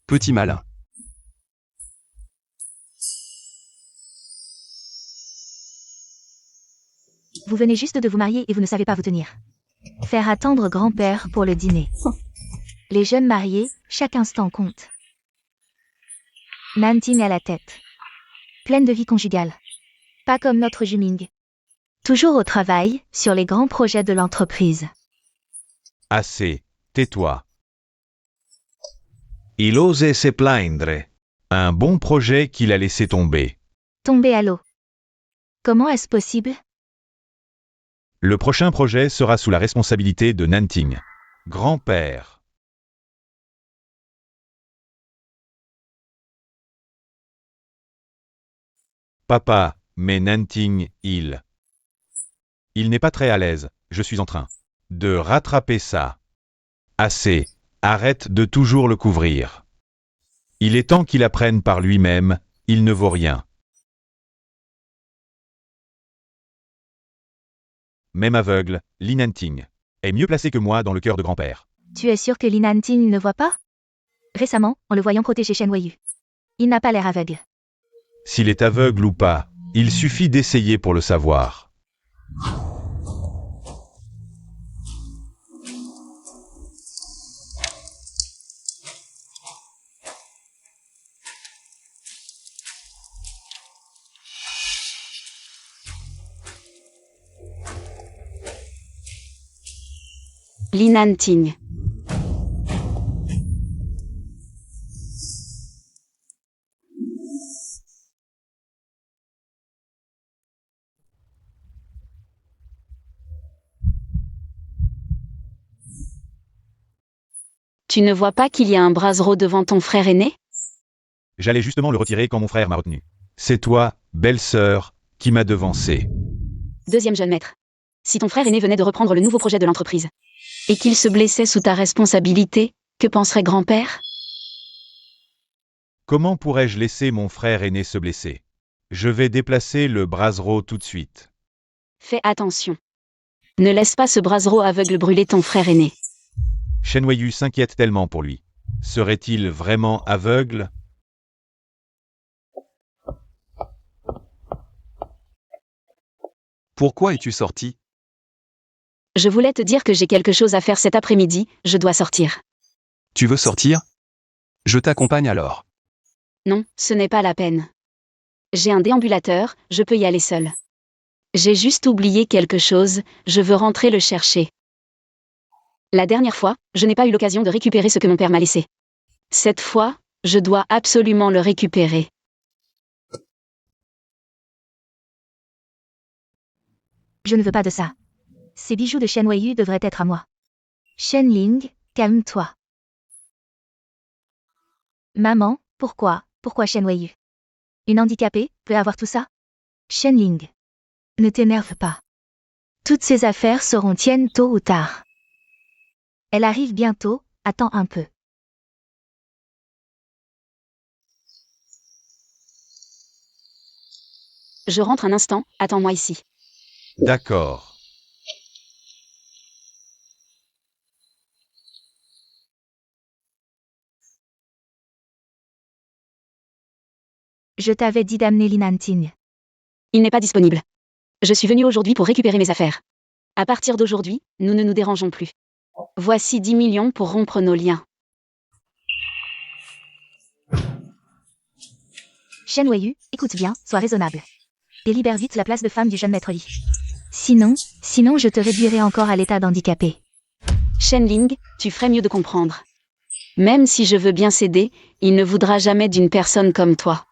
[SPEAKER 4] Petit malin.
[SPEAKER 2] Vous venez juste de vous marier et vous ne savez pas vous tenir. Faire attendre grand-père pour le dîner. Les jeunes mariés, chaque instant compte. Nanting à la tête. Pleine de vie conjugale. Pas comme notre Juming. Toujours au travail, sur les grands projets de l'entreprise.
[SPEAKER 3] Assez. Tais-toi.
[SPEAKER 5] Il osait se plaindre.
[SPEAKER 3] Un bon projet qu'il a laissé tomber.
[SPEAKER 2] Tomber à l'eau. Comment est-ce possible?
[SPEAKER 3] Le prochain projet sera sous la responsabilité de Nanting. Grand-père. Papa, mais Nanting, il n'est pas très à l'aise, je suis en train de rattraper ça. Assez, arrête de toujours le couvrir. Il est temps qu'il apprenne par lui-même, il ne vaut rien. Même aveugle, Li Nanting est mieux placé que moi dans le cœur de grand-père.
[SPEAKER 2] Tu es sûr que Li Nanting ne voit pas? Récemment, en le voyant protéger Shen Weiyu. Il n'a pas l'air aveugle.
[SPEAKER 3] S'il est aveugle ou pas, il suffit d'essayer pour le savoir.
[SPEAKER 1] Li Nanting. Tu ne vois pas qu'il y a un brasero devant ton frère aîné?
[SPEAKER 3] J'allais justement le retirer quand mon frère m'a retenu. C'est toi, belle-sœur, qui m'a devancé.
[SPEAKER 1] Deuxième jeune maître. Si ton frère aîné venait de reprendre le nouveau projet de l'entreprise, et qu'il se blessait sous ta responsabilité, que penserait grand-père?
[SPEAKER 3] Comment pourrais-je laisser mon frère aîné se blesser? Je vais déplacer le brasero tout de suite.
[SPEAKER 1] Fais attention. Ne laisse pas ce brasero aveugle brûler ton frère aîné.
[SPEAKER 3] Shen Weiyu s'inquiète tellement pour lui. Serait-il vraiment aveugle?
[SPEAKER 4] Pourquoi es-tu sorti?
[SPEAKER 1] Je voulais te dire que j'ai quelque chose à faire cet après-midi, je dois sortir.
[SPEAKER 4] Tu veux sortir? Je t'accompagne alors.
[SPEAKER 1] Non, ce n'est pas la peine. J'ai un déambulateur, je peux y aller seul. J'ai juste oublié quelque chose, je veux rentrer le chercher. La dernière fois, je n'ai pas eu l'occasion de récupérer ce que mon père m'a laissé. Cette fois, je dois absolument le récupérer.
[SPEAKER 2] Je ne veux pas de ça. Ces bijoux de Shen Weiyu devraient être à moi. Shen Ling, calme-toi. Maman, pourquoi Shen Weiyu? Une handicapée peut avoir tout ça? Shen Ling. Ne t'énerve pas. Toutes ces affaires seront tiennes tôt ou tard. Elle arrive bientôt, attends un peu.
[SPEAKER 1] Je rentre un instant, attends-moi ici.
[SPEAKER 3] D'accord.
[SPEAKER 2] Je t'avais dit d'amener Linanting.
[SPEAKER 1] Il n'est pas disponible. Je suis venu aujourd'hui pour récupérer mes affaires. À partir d'aujourd'hui, nous ne nous dérangeons plus. Voici 10 millions pour rompre nos liens.
[SPEAKER 2] Shen Weiyu, écoute bien, sois raisonnable. Et libère vite la place de femme du jeune maître Li. Sinon je te réduirai encore à l'état d'handicapé.
[SPEAKER 1] Shen Ling, tu ferais mieux de comprendre. Même si je veux bien céder, il ne voudra jamais d'une personne comme toi.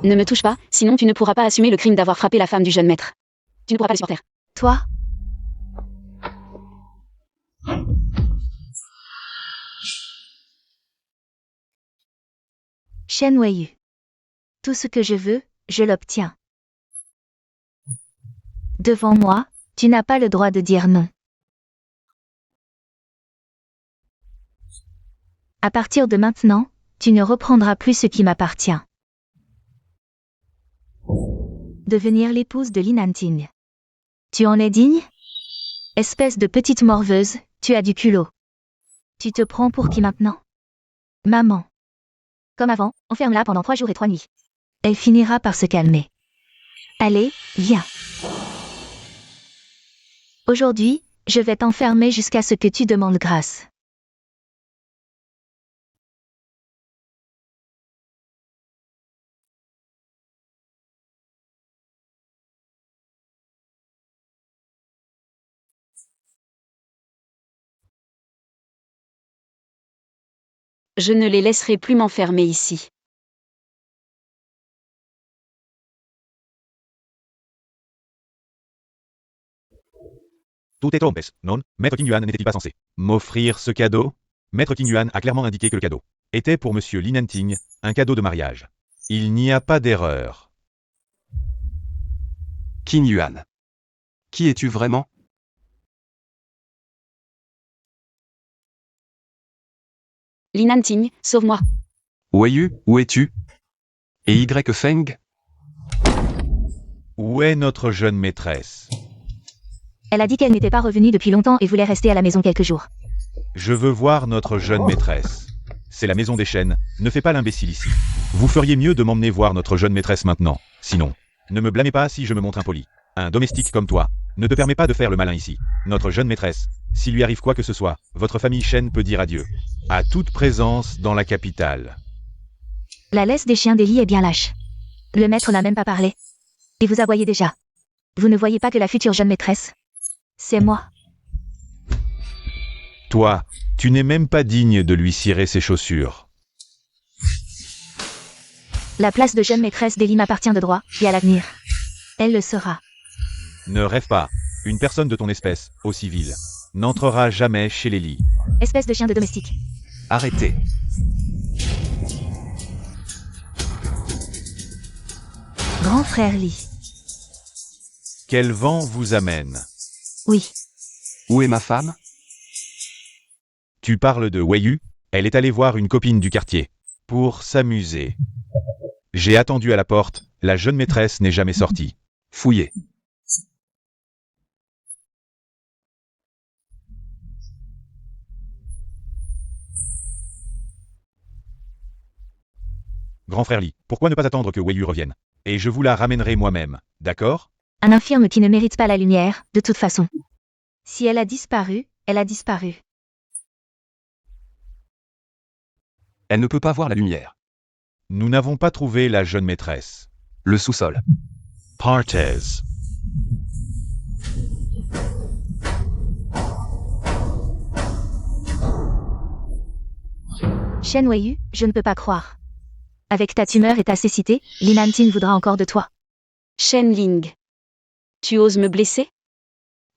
[SPEAKER 1] Ne me touche pas, sinon tu ne pourras pas assumer le crime d'avoir frappé la femme du jeune maître. Tu ne pourras pas le supporter.
[SPEAKER 2] Toi? Shen Weiyu. Tout ce que je veux, je l'obtiens. Devant moi, tu n'as pas le droit de dire non. À partir de maintenant, tu ne reprendras plus ce qui m'appartient. Devenir l'épouse de Linanting. Tu en es digne? Espèce de petite morveuse, tu as du culot. Tu te prends pour qui maintenant? Maman. Comme avant, enferme-la pendant 3 jours et 3 nuits. Elle finira par se calmer. Allez, viens. Aujourd'hui, je vais t'enfermer jusqu'à ce que tu demandes grâce.
[SPEAKER 1] Je ne les laisserai plus m'enfermer ici.
[SPEAKER 3] Tout est trompes, non? Maître Qing Yuan n'était-il pas censé m'offrir ce cadeau? Maître Qing Yuan a clairement indiqué que le cadeau était pour Monsieur Linanting, un cadeau de mariage. Il n'y a pas d'erreur.
[SPEAKER 4] Qing Yuan. Qui es-tu vraiment?
[SPEAKER 1] Linanting, sauve-moi.
[SPEAKER 4] Weiyu, où es-tu? Et Y Feng?
[SPEAKER 3] Où est notre jeune maîtresse?
[SPEAKER 2] Elle a dit qu'elle n'était pas revenue depuis longtemps et voulait rester à la maison quelques jours.
[SPEAKER 3] Je veux voir notre jeune maîtresse. C'est la maison des chênes, ne fais pas l'imbécile ici. Vous feriez mieux de m'emmener voir notre jeune maîtresse maintenant. Sinon, ne me blâmez pas si je me montre impoli. Un domestique comme toi ne te permet pas de faire le malin ici. Notre jeune maîtresse, s'il lui arrive quoi que ce soit, votre famille Shen peut dire adieu. À toute présence dans la capitale.
[SPEAKER 2] La laisse des chiens d'Eli est bien lâche. Le maître n'a même pas parlé. Et vous aboyez déjà. Vous ne voyez pas que la future jeune maîtresse? C'est moi.
[SPEAKER 3] Toi, tu n'es même pas digne de lui cirer ses chaussures.
[SPEAKER 2] La place de jeune maîtresse d'Eli m'appartient de droit, et à l'avenir. Elle le sera.
[SPEAKER 3] Ne rêve pas. Une personne de ton espèce, au civil, n'entrera jamais chez les lits.
[SPEAKER 2] Espèce de chien de domestique.
[SPEAKER 4] Arrêtez.
[SPEAKER 2] Grand frère Li.
[SPEAKER 3] Quel vent vous amène?
[SPEAKER 2] Oui.
[SPEAKER 4] Où est ma femme?
[SPEAKER 3] Tu parles de Weiyu? Elle est allée voir une copine du quartier. Pour s'amuser. J'ai attendu à la porte, la jeune maîtresse n'est jamais sortie.
[SPEAKER 4] Fouillez.
[SPEAKER 3] Grand frère Li, pourquoi ne pas attendre que Weiyu revienne? Et je vous la ramènerai moi-même, d'accord?
[SPEAKER 2] Un infirme qui ne mérite pas la lumière, de toute façon. Si elle a disparu, elle a disparu.
[SPEAKER 4] Elle ne peut pas voir la lumière.
[SPEAKER 3] Nous n'avons pas trouvé la jeune maîtresse.
[SPEAKER 4] Le sous-sol.
[SPEAKER 5] Partez.
[SPEAKER 2] Shen Weiyu, je ne peux pas croire. Avec ta tumeur et ta cécité, Linanting voudra encore de toi.
[SPEAKER 1] Shen Ling. Tu oses me blesser?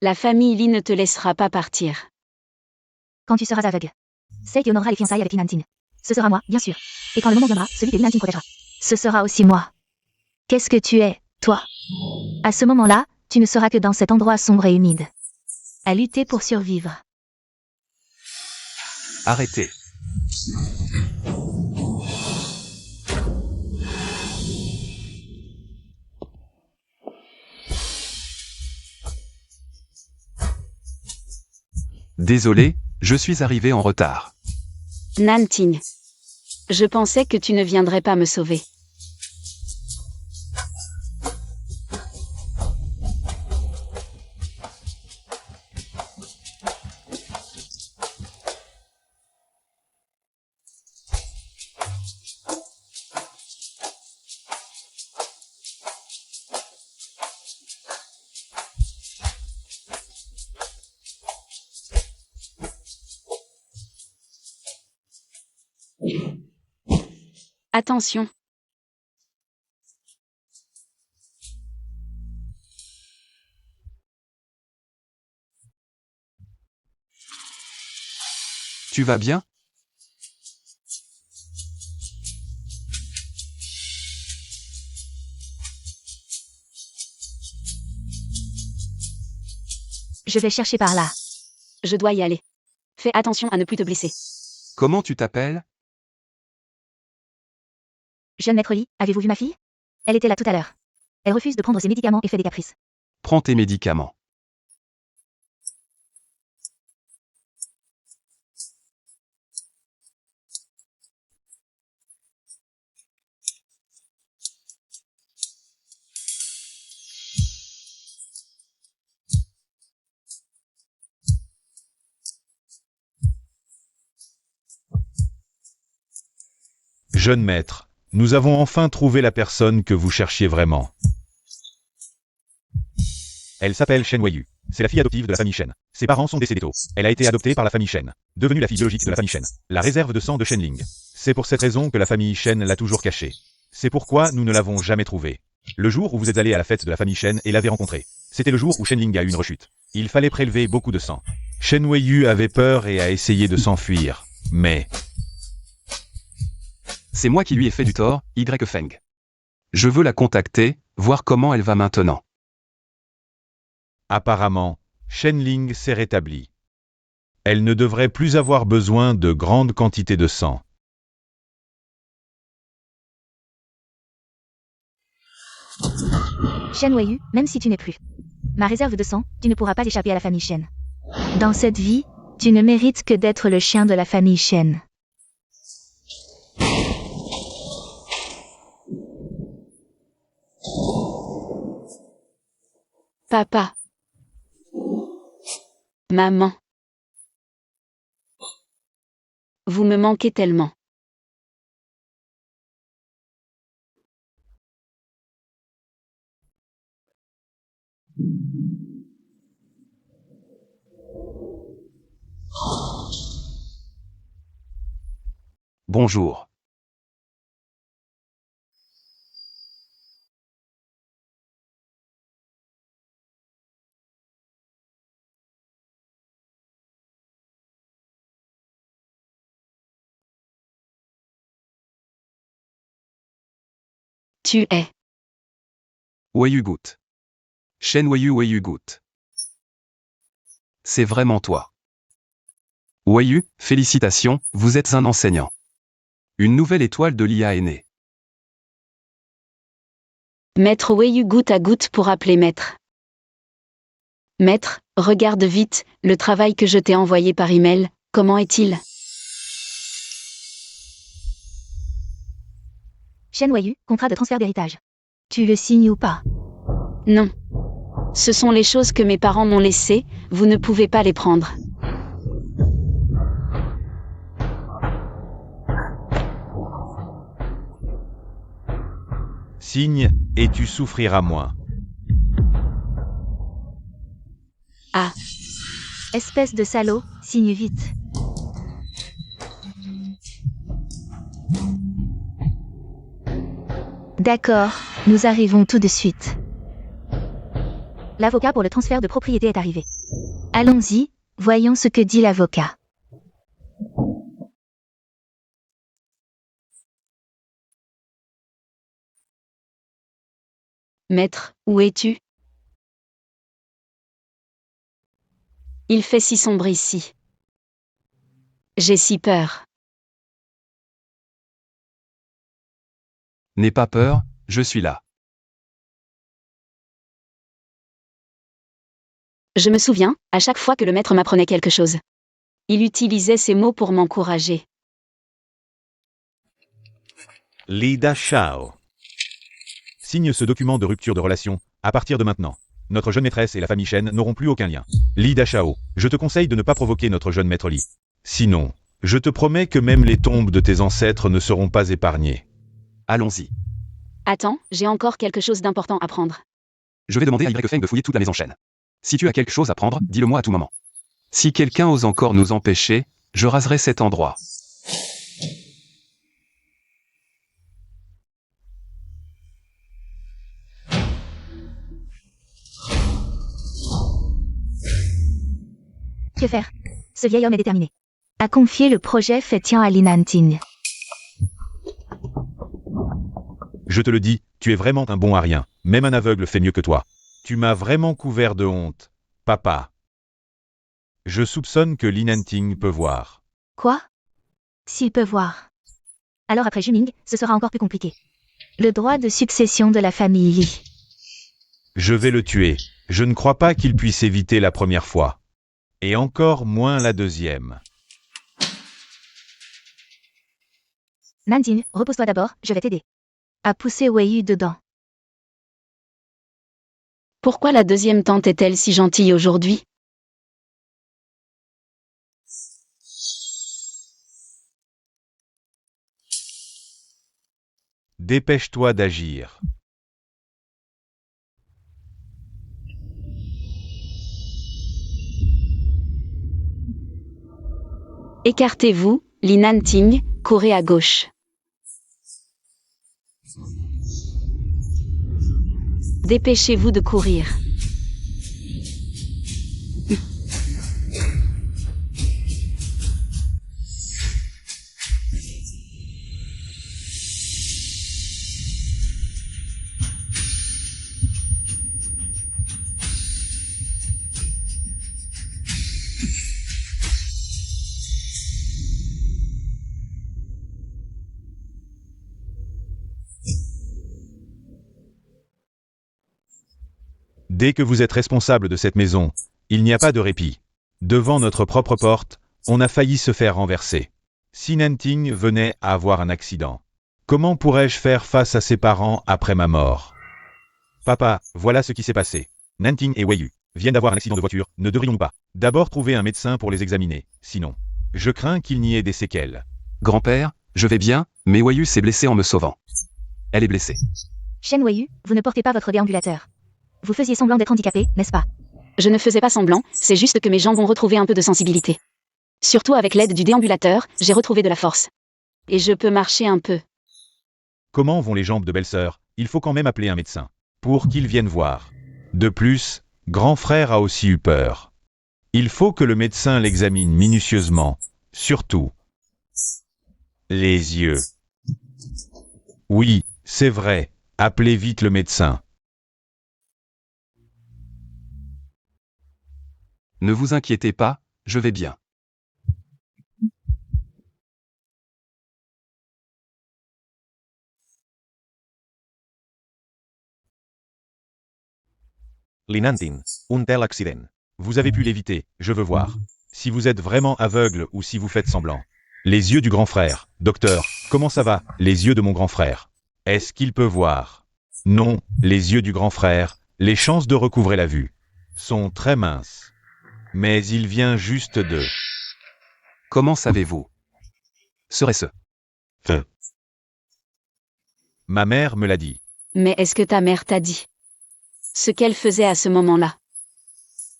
[SPEAKER 1] La famille Li ne te laissera pas partir.
[SPEAKER 2] Quand tu seras aveugle. Celle qui honorera les fiançailles avec Linanting. Ce sera moi, bien sûr. Et quand le moment viendra, celui que Linanting protégera. Ce sera aussi moi. Qu'est-ce que tu es, toi? À ce moment-là, tu ne seras que dans cet endroit sombre et humide. À lutter pour survivre.
[SPEAKER 4] Arrêtez. Désolé, je suis arrivé en retard.
[SPEAKER 1] Nanting. Je pensais que tu ne viendrais pas me sauver. Attention.
[SPEAKER 4] Tu vas bien?
[SPEAKER 2] Je vais chercher par là.
[SPEAKER 1] Je dois y aller. Fais attention à ne plus te blesser.
[SPEAKER 4] Comment tu t'appelles?
[SPEAKER 2] Jeune maître Lee, avez-vous vu ma fille? Elle était là tout à l'heure. Elle refuse de prendre ses médicaments et fait des caprices.
[SPEAKER 4] Prends tes médicaments.
[SPEAKER 3] Jeune maître, nous avons enfin trouvé la personne que vous cherchiez vraiment. Elle s'appelle Shen Weiyu. C'est la fille adoptive de la famille Shen. Ses parents sont décédés tôt. Elle a été adoptée par la famille Shen, devenue la fille biologique de la famille Shen, la réserve de sang de Shenling. C'est pour cette raison que la famille Shen l'a toujours cachée. C'est pourquoi nous ne l'avons jamais trouvée. Le jour où vous êtes allé à la fête de la famille Shen et l'avez rencontrée, c'était le jour où Shenling a eu une rechute. Il fallait prélever beaucoup de sang. Shen Weiyu avait peur et a essayé de s'enfuir. Mais
[SPEAKER 4] C'est moi qui lui ai fait du tort, Y Feng. Je veux la contacter, voir comment elle va maintenant.
[SPEAKER 3] apparemment, Shenling s'est rétablie. Elle ne devrait plus avoir besoin de grandes quantités de sang.
[SPEAKER 2] Shen Weiyu, même si tu n'es plus ma réserve de sang, tu ne pourras pas échapper à la famille Shen. Dans cette vie, tu ne mérites que d'être le chien de la famille Shen.
[SPEAKER 1] Papa. Maman. Vous me manquez tellement.
[SPEAKER 4] Bonjour.
[SPEAKER 1] Tu es.
[SPEAKER 4] Weiyu-gut. Shen Weiyu-gut. C'est vraiment toi. Weiyu, félicitations, vous êtes un enseignant. Une nouvelle étoile de l'IA est née.
[SPEAKER 1] Maître Weiyu goutte à goutte pour appeler maître. Maître, regarde vite, le travail que je t'ai envoyé par email, comment est-il?
[SPEAKER 2] Shen Weiyu, contrat de transfert d'héritage. Tu le signes ou pas?
[SPEAKER 1] Non. Ce sont les choses que mes parents m'ont laissées, vous ne pouvez pas les prendre.
[SPEAKER 3] Signe, et tu souffriras moins.
[SPEAKER 1] Ah,
[SPEAKER 2] Espèce de salaud, signe vite. D'accord, nous arrivons tout de suite. L'avocat pour le transfert de propriété est arrivé. Allons-y, voyons ce que dit l'avocat.
[SPEAKER 1] maître, où es-tu? Il fait si sombre ici. J'ai si peur.
[SPEAKER 4] N'aie pas peur, je suis là.
[SPEAKER 1] Je me souviens, à chaque fois que le maître m'apprenait quelque chose. Il utilisait ces mots pour m'encourager.
[SPEAKER 5] Lida Shao.
[SPEAKER 3] Signe ce document de rupture de relation, à partir de maintenant. Notre jeune maîtresse et la famille Shen n'auront plus aucun lien. Li Dashao, je te conseille de ne pas provoquer notre jeune maître Li. Sinon, je te promets que même les tombes de tes ancêtres ne seront pas épargnées.
[SPEAKER 4] Allons-y.
[SPEAKER 1] Attends, j'ai encore quelque chose d'important à prendre.
[SPEAKER 4] Je vais demander à Y Feng de fouiller toute la maison Shen. Si tu as quelque chose à prendre, dis-le-moi à tout moment. Si quelqu'un ose encore nous empêcher, je raserai cet endroit.
[SPEAKER 2] Que faire? Ce vieil homme est déterminé. A confié le projet Fétian à Li Nanting.
[SPEAKER 3] Je te le dis, tu es vraiment un bon à rien. Même un aveugle fait mieux que toi. Tu m'as vraiment couvert de honte, papa. Je soupçonne que Li Nanting peut voir.
[SPEAKER 2] Quoi? S'il peut voir. Alors après Juming, ce sera encore plus compliqué. Le droit de succession de la famille Li.
[SPEAKER 3] Je vais le tuer. Je ne crois pas qu'il puisse éviter la première fois. Et encore moins la deuxième.
[SPEAKER 2] Nanting, repose-toi d'abord, je vais t'aider. A pousser Wei Yu dedans.
[SPEAKER 1] Pourquoi la deuxième tante est-elle si gentille aujourd'hui?
[SPEAKER 3] Dépêche-toi d'agir.
[SPEAKER 1] Écartez-vous, Li Nanting, courez à gauche. Dépêchez-vous de courir.
[SPEAKER 3] Dès que vous êtes responsable de cette maison, il n'y a pas de répit. Devant notre propre porte, on a failli se faire renverser. Si Nanting venait à avoir un accident, comment pourrais-je faire face à ses parents après ma mort? Papa, voilà ce qui s'est passé. Nanting et Wei Yu viennent d'avoir un accident de voiture, ne devrions-nous pas d'abord trouver un médecin pour les examiner? Sinon, je crains qu'il n'y ait des séquelles.
[SPEAKER 4] Grand-père, je vais bien, mais Wei Yu s'est blessée en me sauvant. Elle est blessée.
[SPEAKER 2] Shen Wei Yu, vous ne portez pas votre déambulateur. Vous faisiez semblant d'être handicapé, n'est-ce pas?
[SPEAKER 1] Je ne faisais pas semblant, c'est juste que mes jambes ont retrouvé un peu de sensibilité. Surtout avec l'aide du déambulateur, j'ai retrouvé de la force. Et je peux marcher un peu.
[SPEAKER 3] Comment vont les jambes de belle-sœur? Il faut quand même appeler un médecin pour qu'il vienne voir. De plus, grand frère a aussi eu peur. Il faut que le médecin l'examine minutieusement, surtout les yeux. Oui, c'est vrai, appelez vite le médecin.
[SPEAKER 4] Ne vous inquiétez pas, je vais bien.
[SPEAKER 5] Li Nanting, un tel accident.
[SPEAKER 3] Vous avez pu l'éviter, je veux voir. Si vous êtes vraiment aveugle ou si vous faites semblant. Les yeux du grand frère. Docteur, comment ça va? Les yeux de mon grand frère. Est-ce qu'il peut voir? Non, les yeux du grand frère, les chances de recouvrer la vue sont très minces. Mais il vient juste de...
[SPEAKER 4] Comment savez-vous? Serait-ce?
[SPEAKER 3] Ma mère me l'a dit.
[SPEAKER 1] Mais est-ce que ta mère t'a dit ce qu'elle faisait à ce moment-là?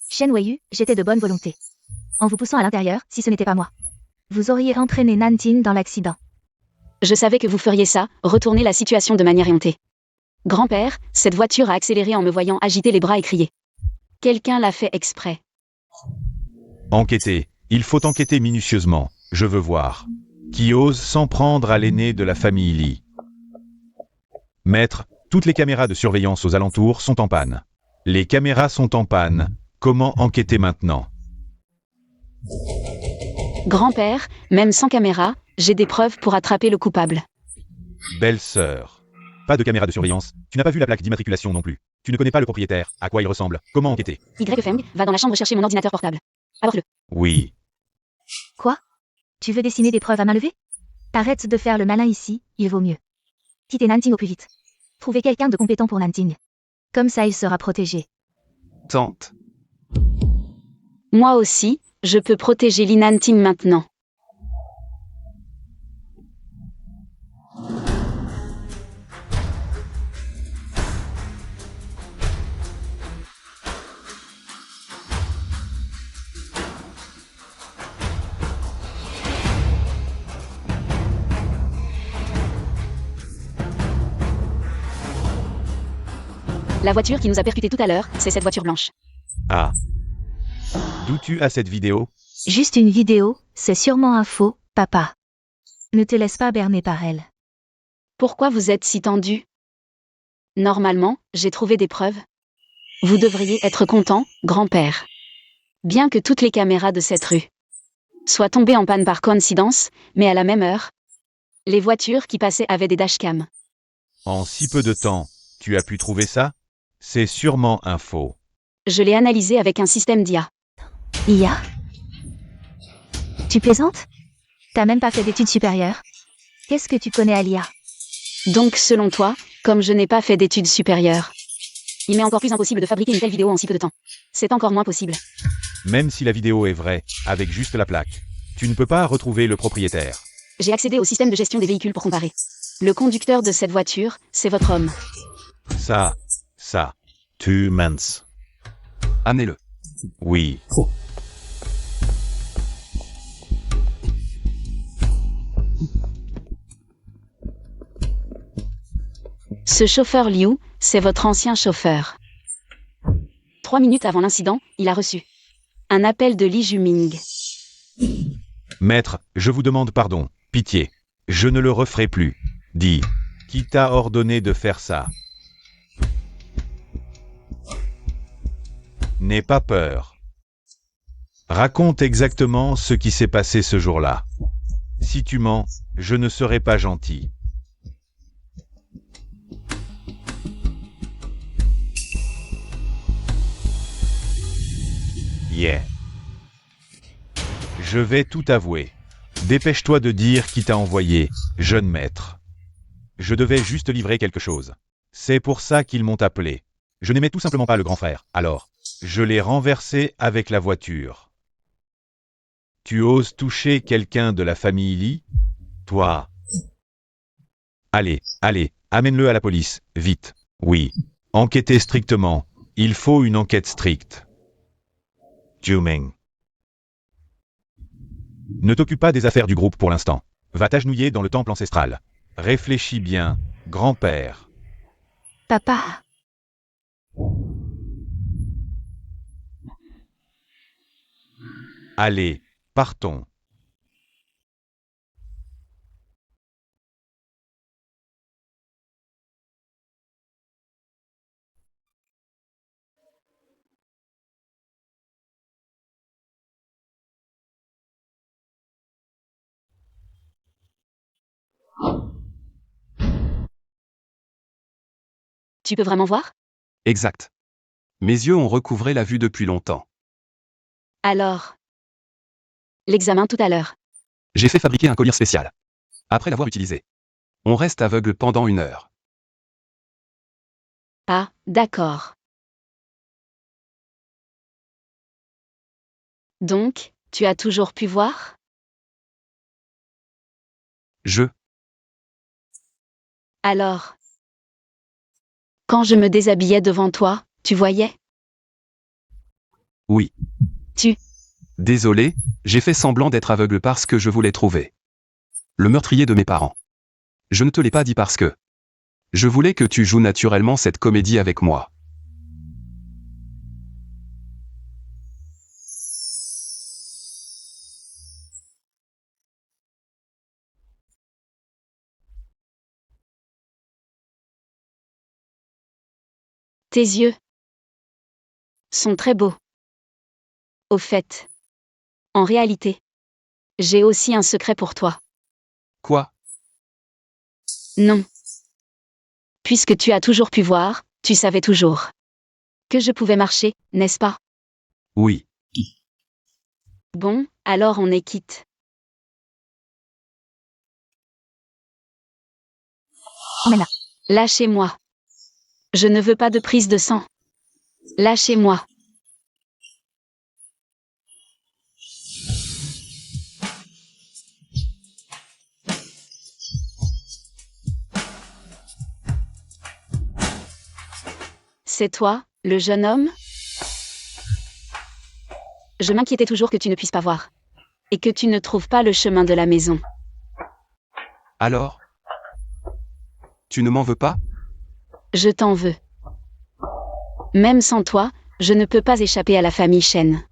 [SPEAKER 2] Shen Wei Yu, j'étais de bonne volonté. En vous poussant à l'intérieur, si ce n'était pas moi. Vous auriez entraîné Nanting dans l'accident.
[SPEAKER 1] Je savais que vous feriez ça, retourner la situation de manière éhontée. Grand-père, cette voiture a accéléré en me voyant agiter les bras et crier. Quelqu'un l'a fait exprès.
[SPEAKER 3] Enquêter. Il faut enquêter minutieusement. Je veux voir. Qui ose s'en prendre à l'aîné de la famille Li? Maître, toutes les caméras de surveillance aux alentours sont en panne. Les caméras sont en panne. Comment enquêter maintenant?
[SPEAKER 1] Grand-père, même sans caméra, j'ai des preuves pour attraper le coupable.
[SPEAKER 3] Belle-sœur. Pas de caméra de surveillance. Tu n'as pas vu la plaque d'immatriculation non plus. Tu ne connais pas le propriétaire, à quoi il ressemble, comment enquêter.
[SPEAKER 1] Y. Feng, va dans la chambre chercher mon ordinateur portable. Apporte-le.
[SPEAKER 3] Oui.
[SPEAKER 2] Quoi? Tu veux dessiner des preuves à main levée? T'arrêtes de faire le malin ici, il vaut mieux. Quittez Nanting au plus vite. Trouvez quelqu'un de compétent pour Nanting. Comme ça il sera protégé.
[SPEAKER 4] Tante.
[SPEAKER 1] Moi aussi, je peux protéger Li Nanting maintenant. La voiture qui nous a percuté tout à l'heure, c'est cette voiture blanche.
[SPEAKER 3] Ah. D'où tu as cette vidéo?
[SPEAKER 2] Juste une vidéo, c'est sûrement un faux, papa. Ne te laisse pas berner par elle.
[SPEAKER 1] Pourquoi vous êtes si tendu? Normalement, j'ai trouvé des preuves. Vous devriez être content, grand-père. Bien que toutes les caméras de cette rue soient tombées en panne par coïncidence, mais à la même heure, les voitures qui passaient avaient des dashcams.
[SPEAKER 3] En si peu de temps, tu as pu trouver ça? C'est sûrement un faux.
[SPEAKER 1] Je l'ai analysé avec un système d'IA.
[SPEAKER 2] IA? Tu plaisantes? T'as même pas fait d'études supérieures? Qu'est-ce que tu connais à l'IA?
[SPEAKER 1] Donc selon toi, comme je n'ai pas fait d'études supérieures, il m'est encore plus impossible de fabriquer une telle vidéo en si peu de temps. C'est encore moins possible.
[SPEAKER 3] Même si la vidéo est vraie, avec juste la plaque, tu ne peux pas retrouver le propriétaire.
[SPEAKER 1] J'ai accédé au système de gestion des véhicules pour comparer. Le conducteur de cette voiture, c'est votre homme.
[SPEAKER 3] Ça.
[SPEAKER 5] 2 months.
[SPEAKER 4] Amenez-le.
[SPEAKER 3] Oui.
[SPEAKER 1] Ce chauffeur Liu, c'est votre ancien chauffeur. 3 minutes avant l'incident, il a reçu un appel de Li Juming.
[SPEAKER 3] Maître, je vous demande pardon, pitié. Je ne le referai plus. Dis, qui t'a ordonné de faire ça? N'aie pas peur. Raconte exactement ce qui s'est passé ce jour-là. Si tu mens, je ne serai pas gentil. Yeah. Je vais tout avouer. Dépêche-toi de dire qui t'a envoyé, jeune maître. Je devais juste livrer quelque chose. C'est pour ça qu'ils m'ont appelé. Je n'aimais tout simplement pas le grand frère, alors je l'ai renversé avec la voiture. Tu oses toucher quelqu'un de la famille Li? Toi. Allez, amène-le à la police, vite. Oui. Enquêtez strictement. Il faut une enquête stricte. Juming. Ne t'occupe pas des affaires du groupe pour l'instant. Va t'agenouiller dans le temple ancestral. Réfléchis bien, grand-père.
[SPEAKER 2] Papa.
[SPEAKER 3] Allez, partons.
[SPEAKER 1] Tu peux vraiment voir?
[SPEAKER 4] Exact. Mes yeux ont recouvré la vue depuis longtemps.
[SPEAKER 1] Alors. L'examen tout à l'heure.
[SPEAKER 4] J'ai fait fabriquer un collier spécial. Après l'avoir utilisé. On reste aveugle pendant 1 heure.
[SPEAKER 1] Ah, d'accord. Donc, tu as toujours pu voir? Alors. Quand je me déshabillais devant toi, tu voyais?
[SPEAKER 4] Oui.
[SPEAKER 1] Tu.
[SPEAKER 4] Désolé, j'ai fait semblant d'être aveugle parce que je voulais trouver le meurtrier de mes parents. Je ne te l'ai pas dit parce que je voulais que tu joues naturellement cette comédie avec moi.
[SPEAKER 1] Tes yeux sont très beaux. Au fait. En réalité. J'ai aussi un secret pour toi.
[SPEAKER 4] Quoi?
[SPEAKER 1] Non. Puisque tu as toujours pu voir, tu savais toujours. que je pouvais marcher, n'est-ce pas?
[SPEAKER 4] Oui.
[SPEAKER 1] Bon, alors on est quitte.
[SPEAKER 2] Emmène-la.
[SPEAKER 1] Lâchez-moi. Je ne veux pas de prise de sang. Lâchez-moi. C'est toi, le jeune homme? Je m'inquiétais toujours que tu ne puisses pas voir. Et que tu ne trouves pas le chemin de la maison.
[SPEAKER 4] Alors? Tu ne m'en veux pas?
[SPEAKER 1] Je t'en veux. Même sans toi, je ne peux pas échapper à la famille Shen.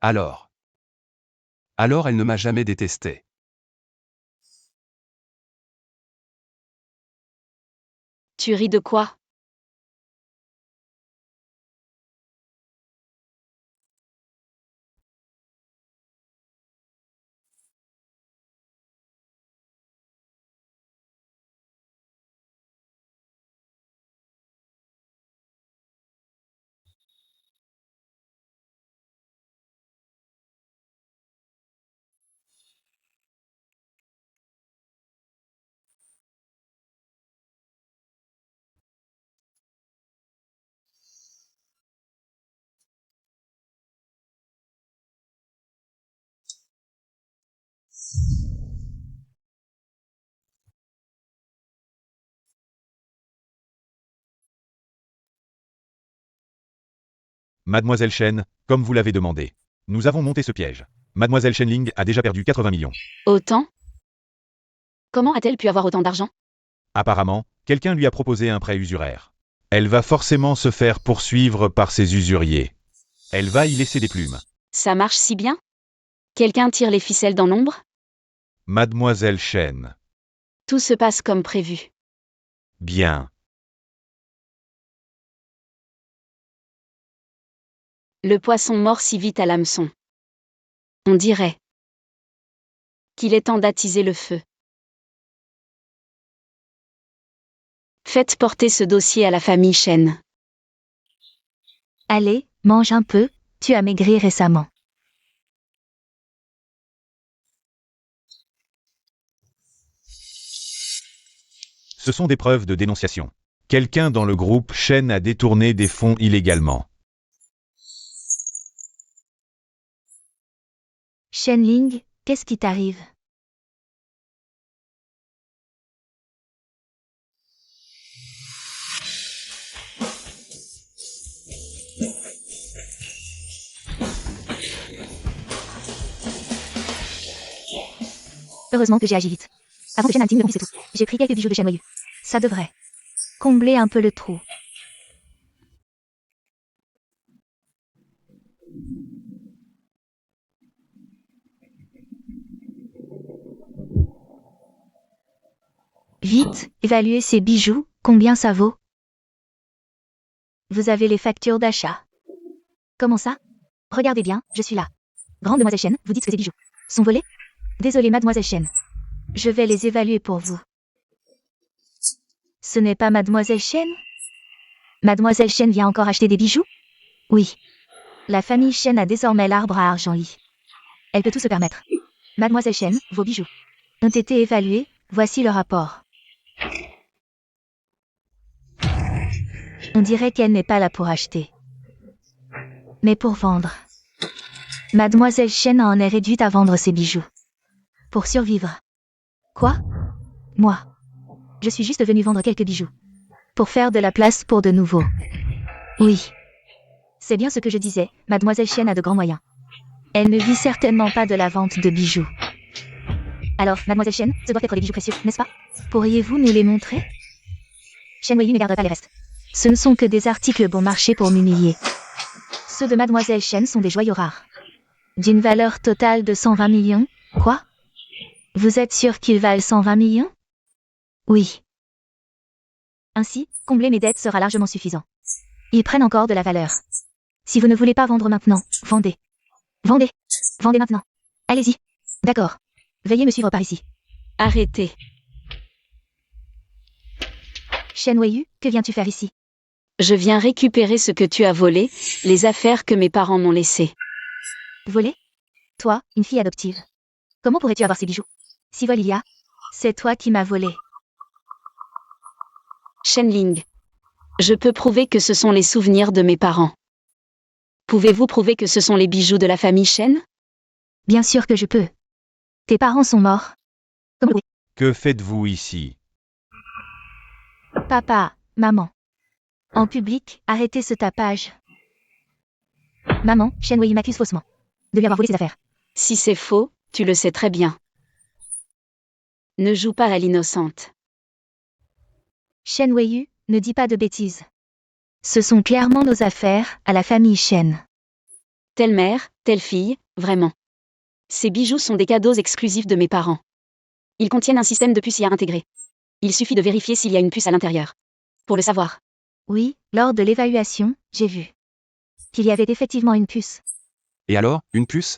[SPEAKER 4] Alors? Alors elle ne m'a jamais détesté.
[SPEAKER 1] Tu ris de quoi?
[SPEAKER 3] Mademoiselle Shen, comme vous l'avez demandé. Nous avons monté ce piège. Mademoiselle Shenling a déjà perdu 80 millions.
[SPEAKER 1] Autant? Comment a-t-elle pu avoir autant d'argent?
[SPEAKER 3] Apparemment, quelqu'un lui a proposé un prêt usuraire. Elle va forcément se faire poursuivre par ses usuriers. Elle va y laisser des plumes.
[SPEAKER 1] Ça marche si bien? Quelqu'un tire les ficelles dans l'ombre?
[SPEAKER 3] Mademoiselle Shen.
[SPEAKER 1] Tout se passe comme prévu.
[SPEAKER 3] Bien.
[SPEAKER 1] Le poisson mord si vite à l'hameçon. On dirait qu'il est temps d'attiser le feu. Faites porter ce dossier à la famille Shen.
[SPEAKER 2] Allez, mange un peu, tu as maigri récemment.
[SPEAKER 3] Ce sont des preuves de dénonciation. Quelqu'un dans le groupe Shen a détourné des fonds illégalement.
[SPEAKER 2] Shenling, qu'est-ce qui t'arrive? Heureusement que j'ai agi vite. Avant que Shen intime me c'est tout. J'ai pris quelques bijoux de Shen Wei. Ça devrait combler un peu le trou. Vite, évaluez ces bijoux, combien ça vaut? Vous avez les factures d'achat. Comment ça? Regardez bien, je suis là. Grande demoiselle Shen, vous dites que ces bijoux sont volés? Désolée mademoiselle Shen. Je vais les évaluer pour vous. Ce n'est pas mademoiselle Shen? Mademoiselle Shen vient encore acheter des bijoux? Oui. La famille Shen a désormais l'arbre à argent Li. Elle peut tout se permettre. Mademoiselle Shen, vos bijoux ont été évalués, voici le rapport. On dirait qu'elle n'est pas là pour acheter, mais pour vendre. Mademoiselle Shen en est réduite à vendre ses bijoux. Pour survivre. Quoi? Moi. Je suis juste venue vendre quelques bijoux. Pour faire de la place pour de nouveaux. Oui. C'est bien ce que je disais, Mademoiselle Shen a de grands moyens. Elle ne vit certainement pas de la vente de bijoux. Alors, Mademoiselle Shen, ce doivent être des bijoux précieux, n'est-ce pas? Pourriez-vous nous les montrer? Shen Wei ne garde pas les restes. Ce ne sont que des articles bon marché pour m'humilier. Ceux de Mademoiselle Shen sont des joyaux rares. D'une valeur totale de 120 millions, quoi? Vous êtes sûr qu'ils valent 120 millions? Oui. Ainsi, combler mes dettes sera largement suffisant. Ils prennent encore de la valeur. Si vous ne voulez pas vendre maintenant, vendez. Vendez. Vendez maintenant. Allez-y. D'accord. Veuillez me suivre par ici.
[SPEAKER 1] Arrêtez.
[SPEAKER 2] Shen Wei, que viens-tu faire ici?
[SPEAKER 1] Je viens récupérer ce que tu as volé, les affaires que mes parents m'ont laissées.
[SPEAKER 2] Volé? Toi, une fille adoptive. Comment pourrais-tu avoir ces bijoux? Si vol il y a, c'est toi qui m'as volé.
[SPEAKER 1] Shenling. Je peux prouver que ce sont les souvenirs de mes parents. Pouvez-vous prouver que ce sont les bijoux de la famille Shen?
[SPEAKER 2] Bien sûr que je peux. Tes parents sont morts. Comment?
[SPEAKER 3] Que faites-vous ici?
[SPEAKER 2] Papa, maman. En public, arrêtez ce tapage. Maman, Shen Wei m'accuse faussement de lui avoir volé ses affaires.
[SPEAKER 1] Si c'est faux, tu le sais très bien. Ne joue pas à l'innocente.
[SPEAKER 2] Shen Wei, ne dis pas de bêtises. Ce sont clairement nos affaires, à la famille Shen.
[SPEAKER 1] Telle mère, telle fille, vraiment. Ces bijoux sont des cadeaux exclusifs de mes parents. Ils contiennent un système de puce IA intégré. Il suffit de vérifier s'il y a une puce à l'intérieur. Pour le savoir.
[SPEAKER 2] Oui, lors de l'évaluation, j'ai vu qu'il y avait effectivement une puce.
[SPEAKER 4] Et alors, une puce?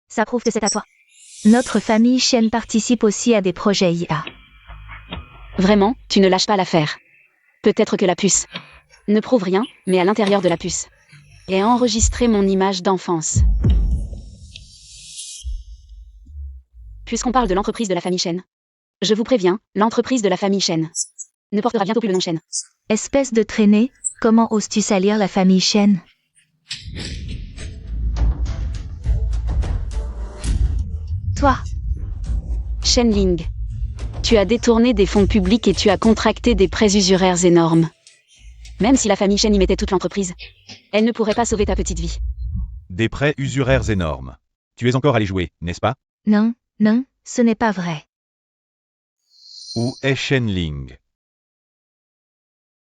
[SPEAKER 2] Ça prouve que c'est à toi. Notre famille Shen participe aussi à des projets IA.
[SPEAKER 1] Vraiment, tu ne lâches pas l'affaire. Peut-être que la puce ne prouve rien, mais à l'intérieur de la puce est enregistrée mon image d'enfance. Puisqu'on parle de l'entreprise de la famille Shen, je vous préviens, l'entreprise de la famille Shen ne portera bientôt plus le nom Shen.
[SPEAKER 2] Espèce de traînée, comment oses-tu salir la famille Shen? Toi,
[SPEAKER 1] Shenling. Tu as détourné des fonds publics et tu as contracté des prêts usuraires énormes. Même si la famille Shen y mettait toute l'entreprise, elle ne pourrait pas sauver ta petite vie.
[SPEAKER 3] Des prêts usuraires énormes. Tu es encore allé jouer, n'est-ce pas?
[SPEAKER 2] non, non, ce n'est pas vrai.
[SPEAKER 3] Où est Shenling?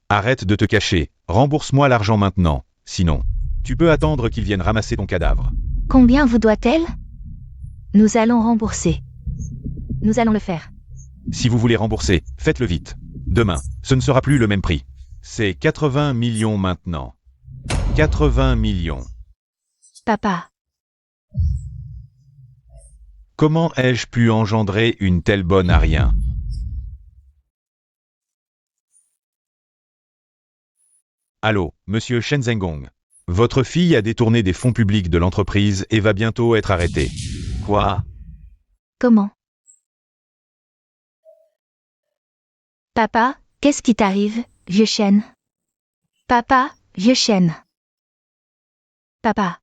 [SPEAKER 3] Arrête de te cacher, rembourse-moi l'argent maintenant, sinon, tu peux attendre qu'ils viennent ramasser ton cadavre.
[SPEAKER 2] Combien vous doit-elle? Nous allons rembourser. Nous allons le faire.
[SPEAKER 3] Si vous voulez rembourser, faites-le vite. Demain, ce ne sera plus le même prix. C'est 80 millions maintenant. 80 millions.
[SPEAKER 2] Papa,
[SPEAKER 3] Comment ai-je pu engendrer une telle bonne à rien? Allô, monsieur Shen Zhengong. Votre fille a détourné des fonds publics de l'entreprise et va bientôt être arrêtée. Quoi?
[SPEAKER 2] comment? Papa, qu'est-ce qui t'arrive, vieux chêne? Papa, vieux chêne. Papa,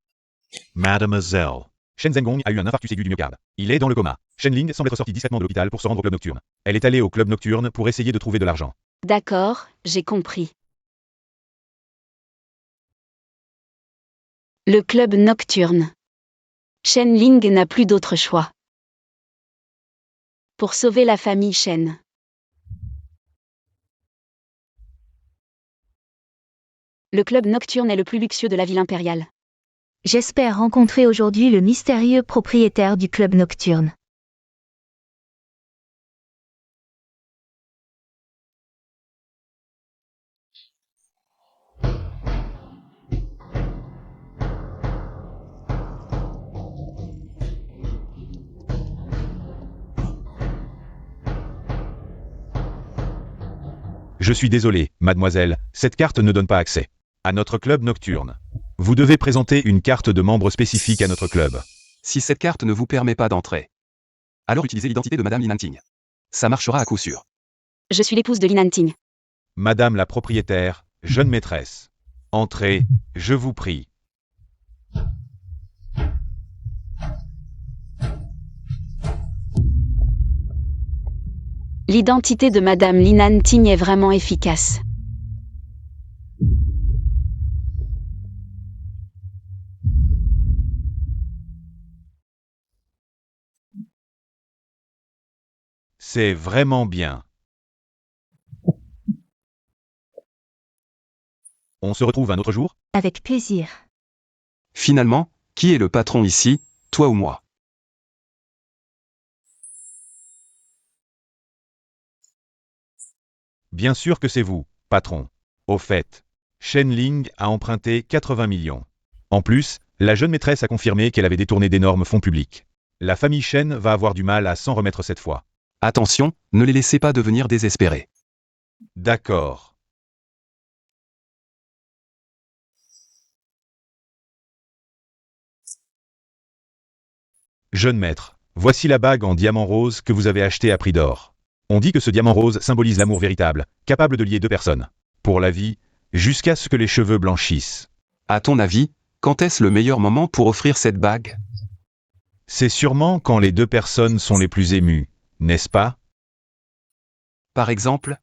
[SPEAKER 5] Mademoiselle.
[SPEAKER 3] Shen Zhengong a eu un infarctus aigu du myocarde. Il est dans le coma. Shenling semble être sortie discrètement de l'hôpital pour se rendre au club nocturne. Elle est allée au club nocturne pour essayer de trouver de l'argent.
[SPEAKER 1] D'accord, j'ai compris. Le club nocturne. Shenling n'a plus d'autre choix. Pour sauver la famille Shen. Le club nocturne est le plus luxueux de la ville impériale.
[SPEAKER 2] j'espère rencontrer aujourd'hui le mystérieux propriétaire du club nocturne.
[SPEAKER 3] Je suis désolé, mademoiselle, cette carte ne donne pas accès à notre club nocturne. Vous devez présenter une carte de membre spécifique à notre club.
[SPEAKER 4] Si cette carte ne vous permet pas d'entrer, alors utilisez l'identité de Madame Linanting. Ça marchera à coup sûr.
[SPEAKER 1] Je suis l'épouse de Lin Anting.
[SPEAKER 3] Madame la propriétaire, jeune maîtresse. Entrez, je vous prie.
[SPEAKER 1] L'identité de Madame Lin Anting est vraiment efficace.
[SPEAKER 3] C'est vraiment bien. On se retrouve un autre jour?
[SPEAKER 2] Avec plaisir.
[SPEAKER 4] Finalement, qui est le patron ici, toi ou moi?
[SPEAKER 3] Bien sûr que c'est vous, patron. Au fait, Shenling a emprunté 80 millions. En plus, la jeune maîtresse a confirmé qu'elle avait détourné d'énormes fonds publics. La famille Shen va avoir du mal à s'en remettre cette fois.
[SPEAKER 4] Attention, ne les laissez pas devenir désespérés.
[SPEAKER 3] D'accord. Jeune maître, voici la bague en diamant rose que vous avez achetée à prix d'or. On dit que ce diamant rose symbolise l'amour véritable, capable de lier deux personnes. Pour la vie, jusqu'à ce que les cheveux blanchissent.
[SPEAKER 4] À ton avis, quand est-ce le meilleur moment pour offrir cette bague?
[SPEAKER 3] C'est sûrement quand les deux personnes sont les plus émues, n'est-ce pas?
[SPEAKER 4] Par exemple,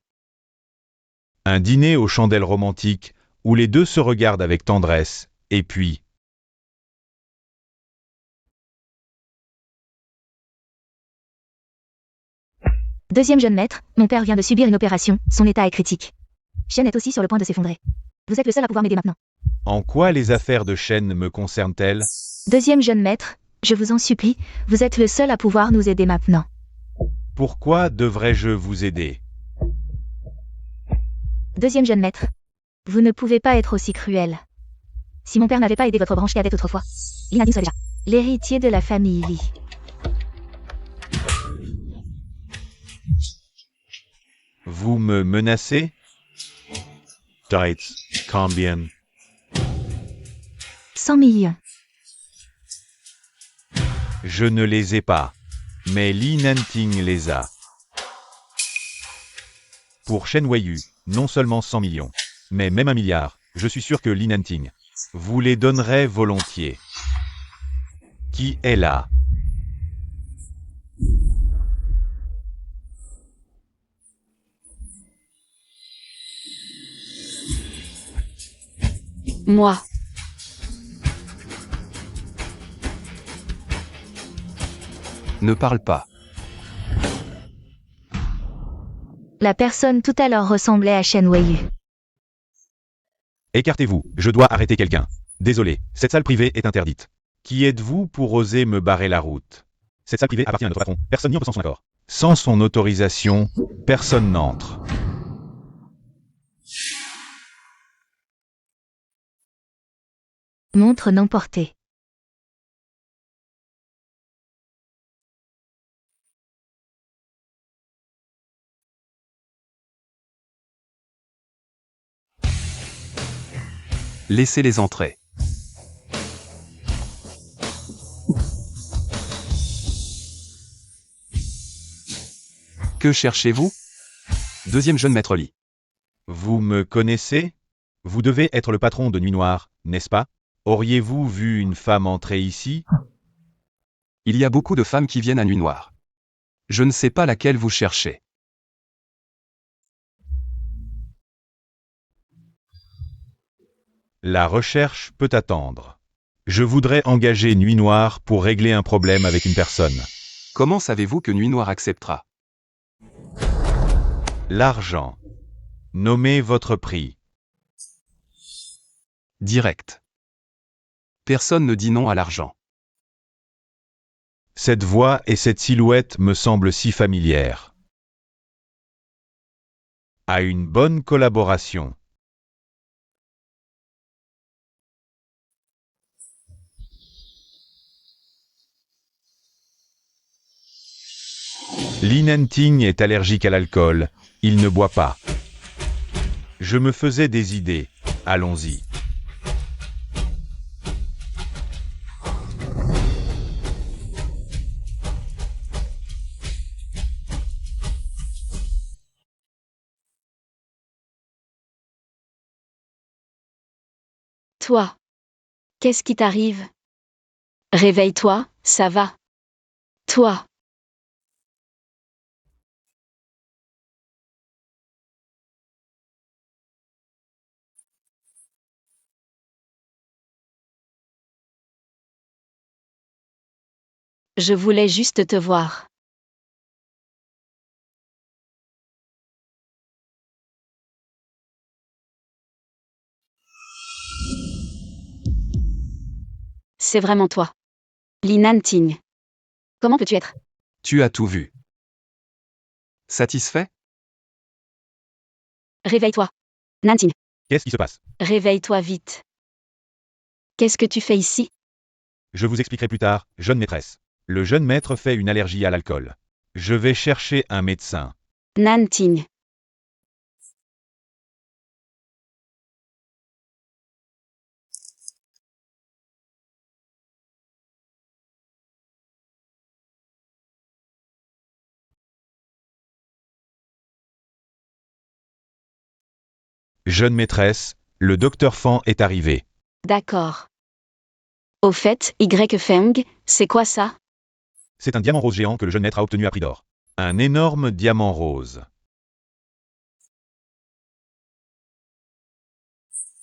[SPEAKER 3] Un dîner aux chandelles romantiques, où les deux se regardent avec tendresse, et puis...
[SPEAKER 2] Deuxième jeune maître, mon père vient de subir une opération, son état est critique. Shen est aussi sur le point de s'effondrer. Vous êtes le seul à pouvoir m'aider maintenant.
[SPEAKER 3] En quoi les affaires de Shen me concernent-elles?
[SPEAKER 2] Deuxième jeune maître, je vous en supplie, vous êtes le seul à pouvoir nous aider maintenant.
[SPEAKER 3] Pourquoi devrais-je vous aider?
[SPEAKER 2] Deuxième jeune maître, vous ne pouvez pas être aussi cruel. Si mon père n'avait pas aidé votre branche cadette autrefois, Lin Nanting serait déjà l'héritier de la famille Li.
[SPEAKER 3] Vous me menacez?
[SPEAKER 5] Dates, combien?
[SPEAKER 2] 100 millions.
[SPEAKER 3] Je ne les ai pas. Mais Li Nanting les a. Pour Shen Weiyu, non seulement 100 millions, mais même 1 milliard, je suis sûr que Li Nanting vous les donnerait volontiers. Qui est là?
[SPEAKER 1] Moi.
[SPEAKER 4] ne parle pas.
[SPEAKER 2] La personne tout à l'heure ressemblait à Shen Weiyu.
[SPEAKER 3] Écartez-vous, je dois arrêter quelqu'un. Désolé, cette salle privée est interdite. Qui êtes-vous pour oser me barrer la route? Cette salle privée appartient à notre patron, personne n'y entre sans son accord. Sans son autorisation, personne n'entre.
[SPEAKER 2] Montre non portée.
[SPEAKER 4] Laissez-les entrer. Que cherchez-vous? Deuxième jeune maître Li.
[SPEAKER 3] Vous me connaissez? Vous devez être le patron de Nuit Noire, n'est-ce pas? Auriez-vous vu une femme entrer ici?
[SPEAKER 4] Il y a beaucoup de femmes qui viennent à Nuit Noire. Je ne sais pas laquelle vous cherchez.
[SPEAKER 3] La recherche peut attendre. Je voudrais engager Nuit Noire pour régler un problème avec une personne.
[SPEAKER 4] Comment savez-vous que Nuit Noire acceptera?
[SPEAKER 3] L'argent. Nommez votre prix.
[SPEAKER 4] Direct. Personne ne dit non à l'argent.
[SPEAKER 3] Cette voix et cette silhouette me semblent si familières. À une bonne collaboration. Li Nanting est allergique à l'alcool, il ne boit pas. Je me faisais des idées, allons-y.
[SPEAKER 1] Toi. Qu'est-ce qui t'arrive? Réveille-toi, ça va. Toi. Je voulais juste te voir. C'est vraiment toi. Li Nanting. Comment peux-tu être?
[SPEAKER 4] Tu as tout vu. Satisfait?
[SPEAKER 1] Réveille-toi. Nanting.
[SPEAKER 3] Qu'est-ce qui se passe?
[SPEAKER 1] Réveille-toi vite. Qu'est-ce que tu fais ici?
[SPEAKER 3] Je vous expliquerai plus tard, jeune maîtresse. Le jeune maître fait une allergie à l'alcool. Je vais chercher un médecin.
[SPEAKER 1] Nanting.
[SPEAKER 3] Jeune maîtresse, le docteur Fan est arrivé.
[SPEAKER 1] D'accord. Au fait, Y Feng, c'est quoi ça?
[SPEAKER 3] C'est un diamant rose géant que le jeune maître a obtenu à prix d'or. Un énorme diamant rose.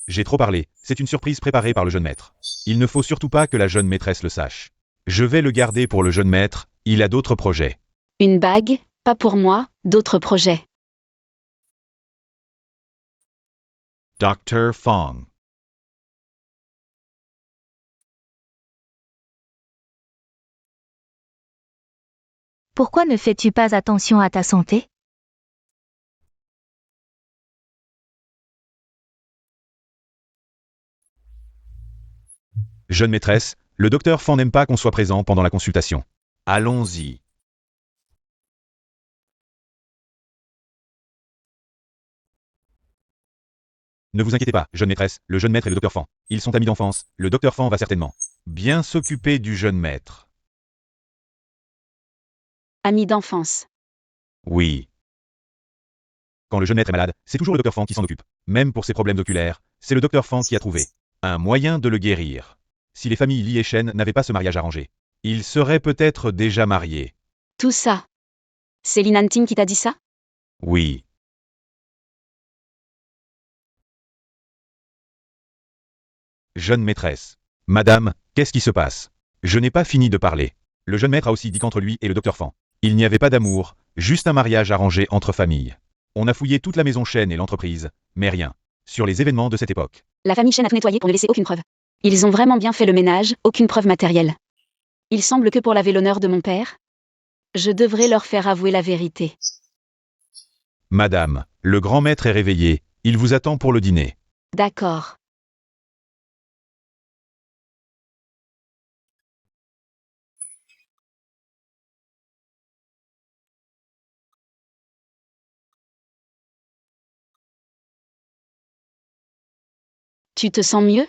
[SPEAKER 3] J'ai trop parlé, c'est une surprise préparée par le jeune maître. Il ne faut surtout pas que la jeune maîtresse le sache. Je vais le garder pour le jeune maître, il a d'autres projets.
[SPEAKER 1] Une bague? Pas pour moi, d'autres projets.
[SPEAKER 5] Dr. Fong.
[SPEAKER 2] Pourquoi ne fais-tu pas attention à ta santé?
[SPEAKER 3] Jeune maîtresse, le docteur Fan n'aime pas qu'on soit présent pendant la consultation. Allons-y. Ne vous inquiétez pas, jeune maîtresse, le jeune maître et le docteur Fan. Ils sont amis d'enfance, le docteur Fan va certainement bien s'occuper du jeune maître.
[SPEAKER 1] Ami d'enfance.
[SPEAKER 3] Oui. Quand le jeune maître est malade, c'est toujours le docteur Fan qui s'en occupe. Même pour ses problèmes oculaires, c'est le docteur Fan qui a trouvé un moyen de le guérir. Si les familles Li et Shen n'avaient pas ce mariage arrangé, ils seraient peut-être déjà mariés.
[SPEAKER 1] Tout ça. C'est Lin Hanting qui t'a dit ça?
[SPEAKER 3] Oui. Jeune maîtresse. Madame, qu'est-ce qui se passe? Je n'ai pas fini de parler. Le jeune maître a aussi dit qu'entre lui et le docteur Fan, il n'y avait pas d'amour, juste un mariage arrangé entre familles. On a fouillé toute la maison Shen et l'entreprise, mais rien sur les événements de cette époque.
[SPEAKER 1] La famille Shen a tout nettoyé pour ne laisser aucune preuve. Ils ont vraiment bien fait le ménage, aucune preuve matérielle. Il semble que pour laver l'honneur de mon père, je devrais leur faire avouer la vérité.
[SPEAKER 3] Madame, le grand maître est réveillé, il vous attend pour le dîner.
[SPEAKER 1] D'accord. Tu te sens mieux?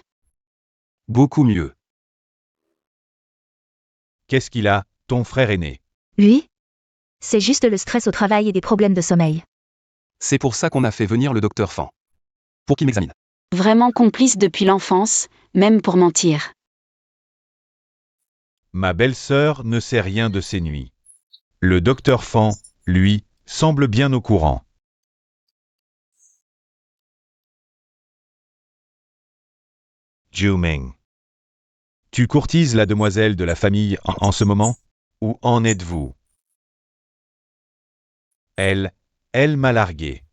[SPEAKER 4] Beaucoup mieux.
[SPEAKER 3] Qu'est-ce qu'il a, ton frère aîné?
[SPEAKER 2] Oui? C'est juste le stress au travail et des problèmes de sommeil.
[SPEAKER 4] C'est pour ça qu'on a fait venir le docteur Fan. Pour qu'il m'examine.
[SPEAKER 1] Vraiment complice depuis l'enfance, même pour mentir.
[SPEAKER 3] Ma belle-sœur ne sait rien de ces nuits. Le docteur Fan, lui, semble bien au courant.
[SPEAKER 5] Juming.
[SPEAKER 3] Tu courtises la demoiselle de la famille en ce moment? Où en êtes-vous? Elle m'a largué.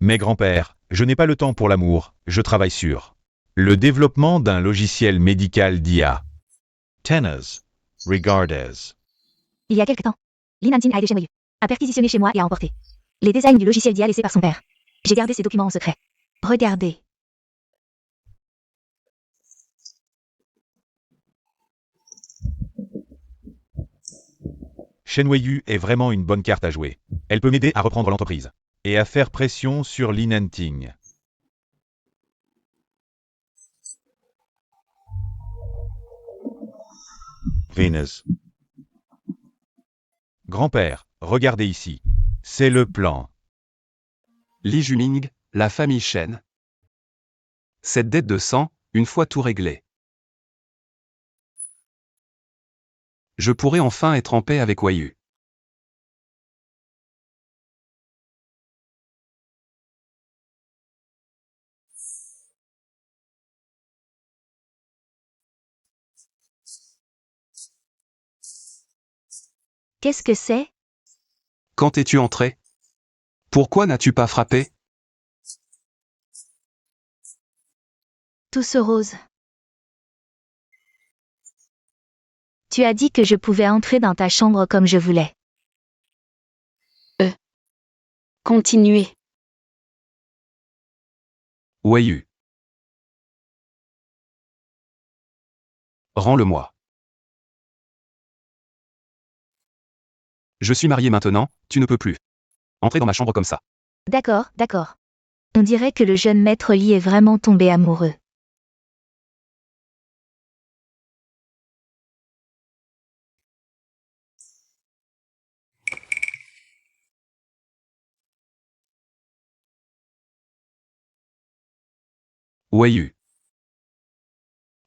[SPEAKER 3] Mais grand-père, je n'ai pas le temps pour l'amour, je travaille sur le développement d'un logiciel médical d'IA.
[SPEAKER 5] Tenez. Regardes.
[SPEAKER 2] Il y a quelque temps, Lin Hanting a été chez moi, a perquisitionné chez moi et a emporté les designs du logiciel d'IA laissé par son père. J'ai gardé ces documents en secret. Regardez.
[SPEAKER 3] Shen Weiyu est vraiment une bonne carte à jouer. Elle peut m'aider à reprendre l'entreprise et à faire pression sur Lin Hanting.
[SPEAKER 5] Venus.
[SPEAKER 3] Grand-père, regardez ici. C'est le plan.
[SPEAKER 4] Li Juming, la famille Shen. Cette dette de sang, une fois tout réglé. Je pourrai enfin être en paix avec Weiyu.
[SPEAKER 2] Qu'est-ce que c'est?
[SPEAKER 4] Quand es-tu entré? Pourquoi n'as-tu pas frappé?
[SPEAKER 2] Tout ce rose. Tu as dit que je pouvais entrer dans ta chambre comme je voulais.
[SPEAKER 1] Continuez.
[SPEAKER 4] Weiyu. Rends-le-moi. Je suis marié maintenant, tu ne peux plus entrer dans ma chambre comme ça.
[SPEAKER 2] D'accord, d'accord. On dirait que le jeune maître Li est vraiment tombé amoureux.
[SPEAKER 4] Weiyu.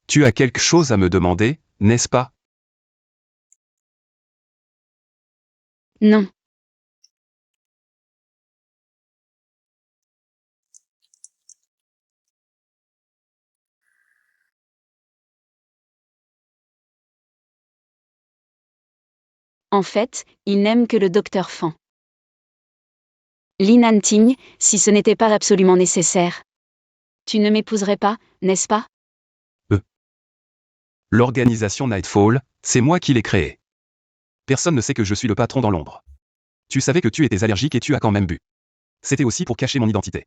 [SPEAKER 4] Tu as quelque chose à me demander, n'est-ce pas?
[SPEAKER 1] Non. En fait, il n'aime que le docteur Fan. Li Nanting, si ce n'était pas absolument nécessaire. Tu ne m'épouserais pas, n'est-ce pas?
[SPEAKER 4] L'organisation Nightfall, c'est moi qui l'ai créée. Personne ne sait que je suis le patron dans l'ombre. Tu savais que tu étais allergique et tu as quand même bu. C'était aussi pour cacher mon identité.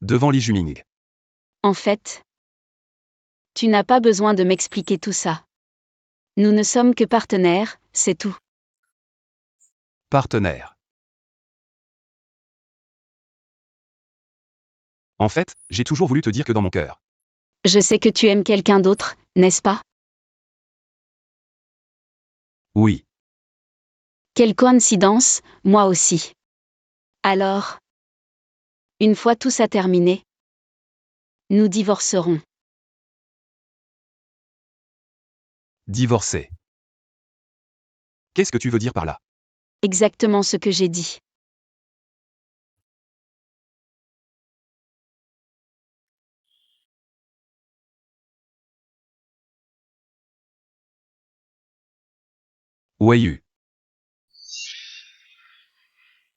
[SPEAKER 4] Devant Li Juming.
[SPEAKER 1] En fait, tu n'as pas besoin de m'expliquer tout ça. Nous ne sommes que partenaires, c'est tout.
[SPEAKER 4] Partenaire. En fait, j'ai toujours voulu te dire que dans mon cœur.
[SPEAKER 1] Je sais que tu aimes quelqu'un d'autre, n'est-ce pas?
[SPEAKER 4] Oui.
[SPEAKER 1] Quelle coïncidence, moi aussi. Alors, une fois tout ça terminé, nous divorcerons.
[SPEAKER 4] Divorcé. Qu'est-ce que tu veux dire par là?
[SPEAKER 1] Exactement ce que j'ai dit.
[SPEAKER 4] Weiyu.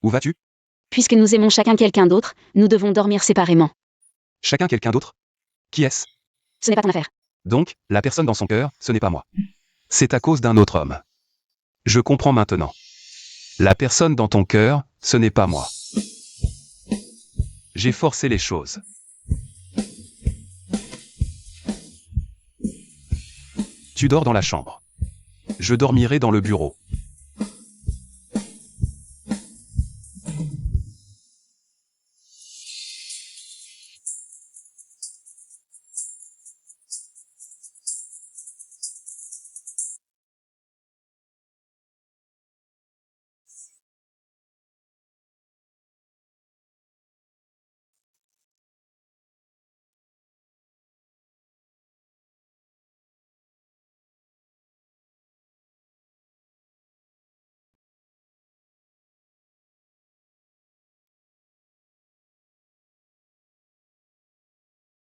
[SPEAKER 4] Où vas-tu?
[SPEAKER 1] Puisque nous aimons chacun quelqu'un d'autre, nous devons dormir séparément.
[SPEAKER 4] Chacun quelqu'un d'autre? Qui est-ce?
[SPEAKER 1] Ce n'est pas ton affaire.
[SPEAKER 4] Donc, la personne dans son cœur, ce n'est pas moi. C'est à cause d'un autre homme. Je comprends maintenant. La personne dans ton cœur, ce n'est pas moi. J'ai forcé les choses. Tu dors dans la chambre. Je dormirai dans le bureau.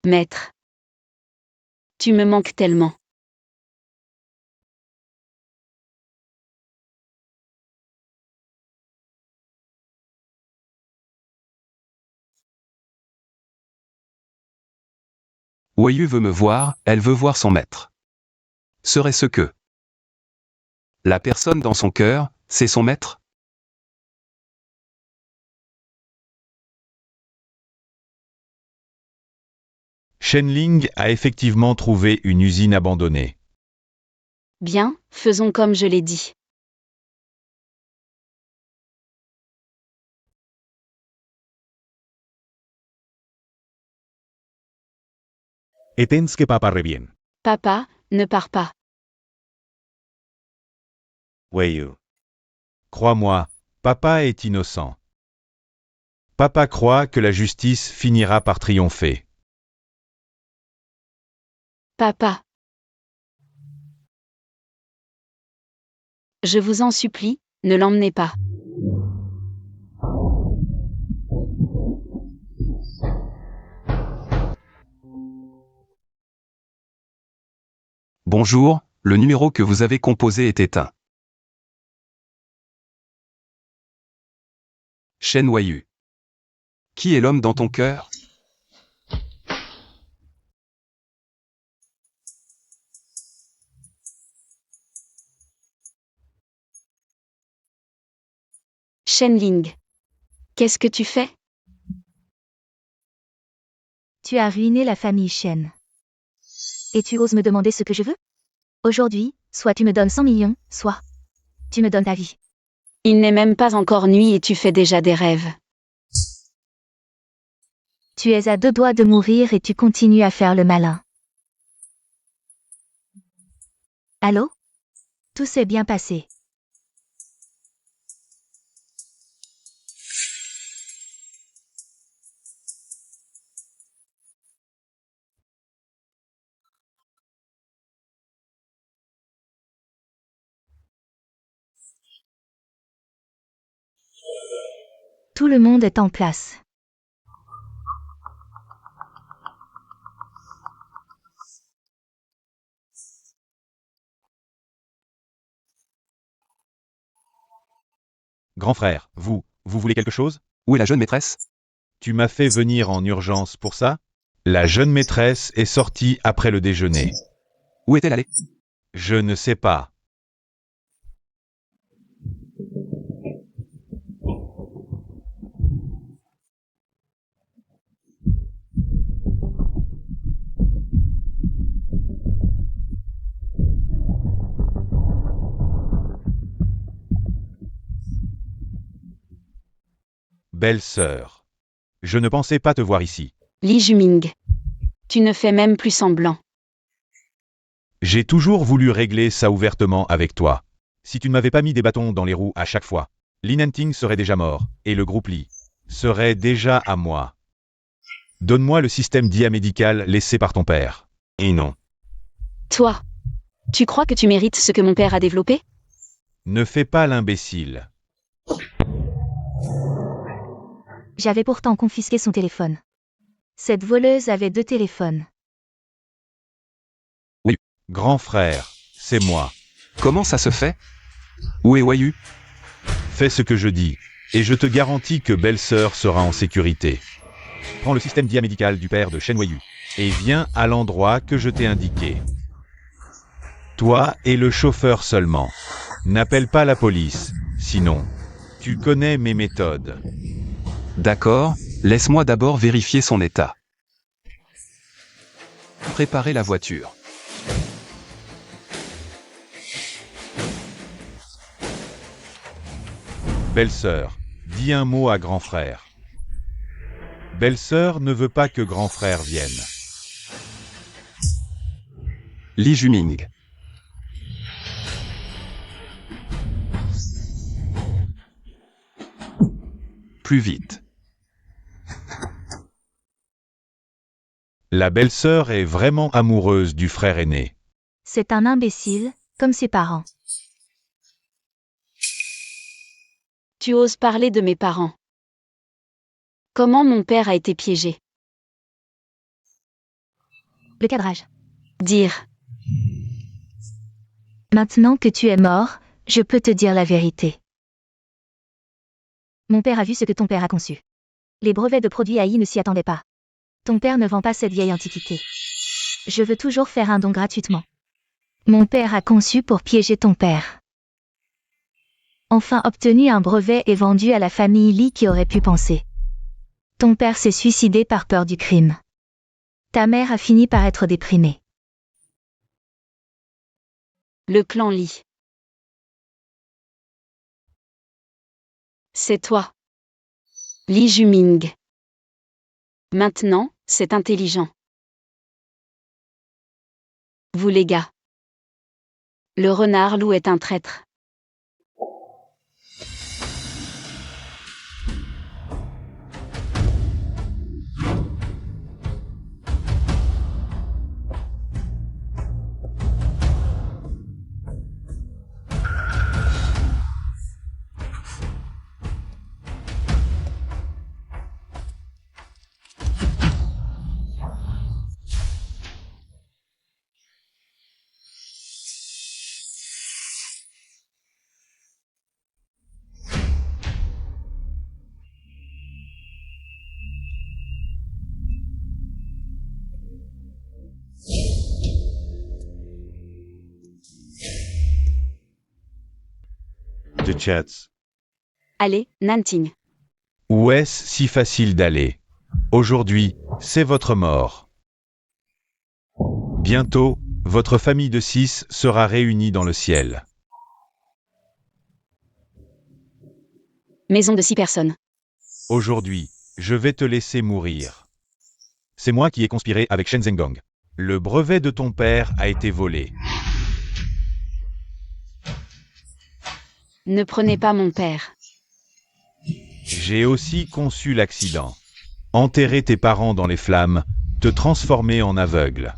[SPEAKER 1] Maître. Tu me manques tellement.
[SPEAKER 4] Weiyu veut me voir, elle veut voir son maître. Serait-ce que la personne dans son cœur, c'est son maître?
[SPEAKER 3] Shenling a effectivement trouvé une usine abandonnée.
[SPEAKER 1] Bien, faisons comme je l'ai dit.
[SPEAKER 3] Etens que papa bien.
[SPEAKER 1] Papa, ne pars pas.
[SPEAKER 5] Weiyu.
[SPEAKER 3] Crois-moi, papa est innocent. Papa croit que la justice finira par triompher.
[SPEAKER 1] Papa. Je vous en supplie, ne l'emmenez pas.
[SPEAKER 4] Bonjour, le numéro que vous avez composé est éteint. Shen Weiyu. Qui est l'homme dans ton cœur?
[SPEAKER 1] Shenling. Qu'est-ce que tu fais?
[SPEAKER 2] Tu as ruiné la famille Shen. Et tu oses me demander ce que je veux? Aujourd'hui, soit tu me donnes 100 millions, soit tu me donnes ta vie.
[SPEAKER 1] Il n'est même pas encore nuit et tu fais déjà des rêves.
[SPEAKER 2] Tu es à 2 doigts de mourir et tu continues à faire le malin. Allô? Tout s'est bien passé. Tout le monde est en place.
[SPEAKER 3] Grand frère, vous voulez quelque chose?
[SPEAKER 4] Où est la jeune maîtresse?
[SPEAKER 3] Tu m'as fait venir en urgence pour ça? La jeune maîtresse est sortie après le déjeuner.
[SPEAKER 4] Où est-elle allée?
[SPEAKER 3] Je ne sais pas. Belle-sœur. Je ne pensais pas te voir ici.
[SPEAKER 1] Li Juming. Tu ne fais même plus semblant.
[SPEAKER 3] J'ai toujours voulu régler ça ouvertement avec toi. Si tu ne m'avais pas mis des bâtons dans les roues à chaque fois, Li Nanting serait déjà mort, et le groupe Li serait déjà à moi. Donne-moi le système d'IA médical laissé par ton père. Et non.
[SPEAKER 1] Toi. Tu crois que tu mérites ce que mon père a développé?
[SPEAKER 3] Ne fais pas l'imbécile.
[SPEAKER 2] J'avais pourtant confisqué son téléphone. Cette voleuse avait 2 téléphones.
[SPEAKER 3] Grand frère, c'est moi.
[SPEAKER 4] Comment ça se fait? Où est Wayu?
[SPEAKER 3] Fais ce que je dis, et je te garantis que belle-sœur sera en sécurité. Prends le système d'IA médical du père de Shen Weiyu, et viens à l'endroit que je t'ai indiqué. Toi et le chauffeur seulement. N'appelle pas la police, sinon, tu connais mes méthodes.
[SPEAKER 4] D'accord, laisse-moi d'abord vérifier son état. Préparez la voiture.
[SPEAKER 3] Belle-sœur, dis un mot à grand frère. Belle-sœur ne veut pas que grand frère vienne.
[SPEAKER 4] Li Juming. Plus vite.
[SPEAKER 3] La belle-sœur est vraiment amoureuse du frère aîné.
[SPEAKER 2] C'est un imbécile, comme ses parents.
[SPEAKER 1] Tu oses parler de mes parents. Comment mon père a été piégé?
[SPEAKER 2] Le cadrage.
[SPEAKER 1] Dire.
[SPEAKER 2] Maintenant que tu es mort, je peux te dire la vérité. Mon père a vu ce que ton père a conçu. Les brevets de produits AI ne s'y attendaient pas. Ton père ne vend pas cette vieille antiquité. Je veux toujours faire un don gratuitement. Mon père a conçu pour piéger ton père. Enfin obtenu un brevet et vendu à la famille Li qui aurait pu penser. Ton père s'est suicidé par peur du crime. Ta mère a fini par être déprimée.
[SPEAKER 1] Le clan Li. C'est toi. Li Juming. Maintenant, c'est intelligent. Vous les gars. Le renard loup est un traître.
[SPEAKER 5] De Chats.
[SPEAKER 1] Allez, Nanting.
[SPEAKER 3] Où est-ce si facile d'aller? Aujourd'hui, c'est votre mort. Bientôt, votre famille de 6 sera réunie dans le ciel.
[SPEAKER 1] Maison de 6 personnes.
[SPEAKER 3] Aujourd'hui, je vais te laisser mourir. C'est moi qui ai conspiré avec Shen Zhenggong. Le brevet de ton père a été volé.
[SPEAKER 1] Ne prenez pas mon père.
[SPEAKER 3] J'ai aussi conçu l'accident. Enterrer tes parents dans les flammes, te transformer en aveugle.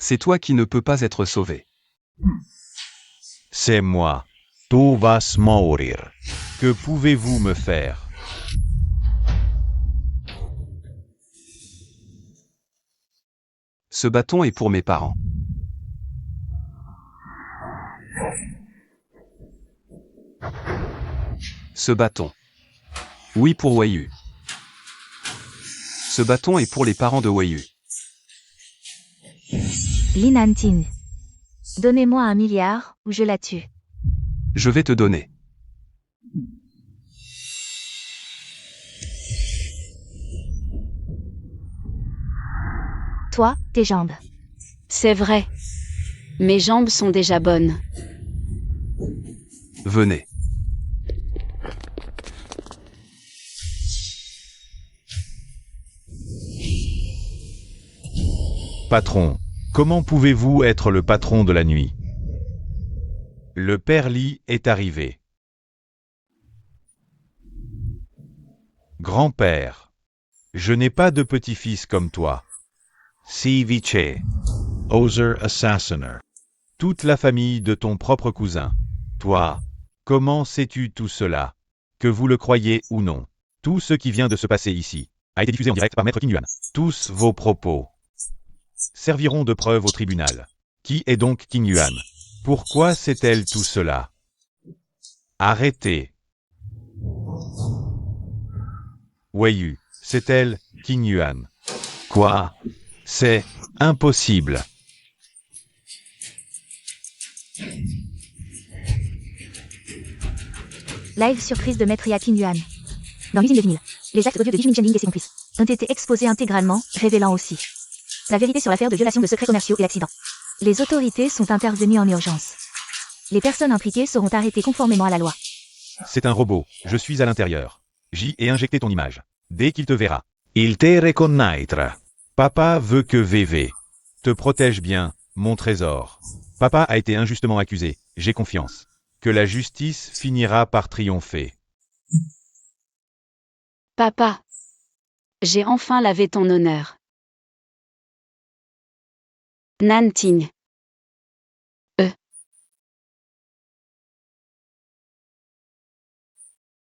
[SPEAKER 4] C'est toi qui ne peux pas être sauvé.
[SPEAKER 5] C'est moi. Tu vas mourir.
[SPEAKER 3] Que pouvez-vous me faire?
[SPEAKER 4] Ce bâton est pour mes parents. Ce bâton. Oui pour Weiyu. Ce bâton est pour les parents de Weiyu.
[SPEAKER 2] Li Nanting. Donnez-moi 1 milliard, ou je la tue.
[SPEAKER 4] Je vais te donner.
[SPEAKER 2] Toi, tes jambes.
[SPEAKER 1] C'est vrai. Mes jambes sont déjà bonnes.
[SPEAKER 4] Venez.
[SPEAKER 3] Patron, comment pouvez-vous être le patron de la nuit? Le père Li est arrivé. Grand-père, je n'ai pas de petit-fils comme toi.
[SPEAKER 5] Si vice. Oser assassiner.
[SPEAKER 3] Toute la famille de ton propre cousin. Toi, comment sais-tu tout cela? Que vous le croyez ou non, tout ce qui vient de se passer ici a été diffusé en direct par Maître Qing Yuan. Tous vos propos serviront de preuve au tribunal. Qui est donc Qing Yuan? Pourquoi sait-elle tout cela? Arrêtez. Weiyu, c'est elle, Qing Yuan. Quoi? C'est impossible.
[SPEAKER 2] Live surprise de Maître Yakin Yuan. Dans l'usine de vinyle, les actes odieux de Dijmin Chenling et ses complices ont été exposés intégralement, révélant aussi la vérité sur l'affaire de violation de secrets commerciaux et d'accident. Les autorités sont intervenues en urgence. Les personnes impliquées seront arrêtées conformément à la loi.
[SPEAKER 3] C'est un robot, je suis à l'intérieur. J'y ai injecté ton image. Dès qu'il te verra.
[SPEAKER 5] Il te reconnaîtra.
[SPEAKER 3] Papa veut que VV te protège bien, mon trésor. Papa a été injustement accusé, j'ai confiance que la justice finira par triompher.
[SPEAKER 1] Papa. J'ai enfin lavé ton honneur. Nanting.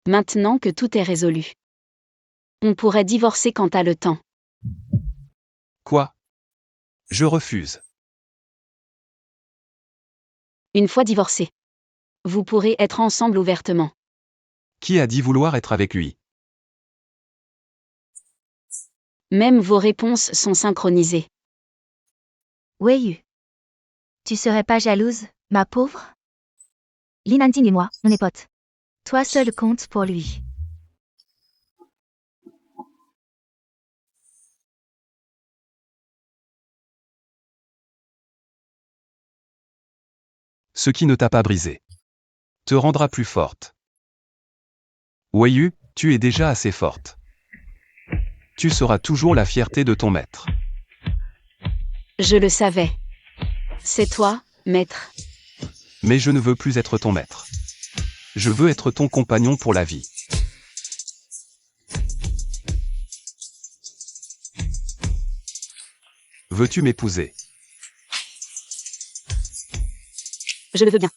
[SPEAKER 1] Maintenant que tout est résolu. On pourrait divorcer quand t'as le temps.
[SPEAKER 4] Quoi? Je refuse.
[SPEAKER 1] Une fois divorcés. Vous pourrez être ensemble ouvertement.
[SPEAKER 4] Qui a dit vouloir être avec lui?
[SPEAKER 1] Même vos réponses sont synchronisées.
[SPEAKER 2] Weiyu. Tu serais pas jalouse, ma pauvre? Li Nanting et moi, on est potes. Toi seul compte pour lui.
[SPEAKER 4] Ce qui ne t'a pas brisé te rendra plus forte. Weiyu, tu es déjà assez forte. Tu seras toujours la fierté de ton maître.
[SPEAKER 1] Je le savais. C'est toi, maître.
[SPEAKER 4] Mais je ne veux plus être ton maître. Je veux être ton compagnon pour la vie. Veux-tu m'épouser?
[SPEAKER 1] Je le veux bien.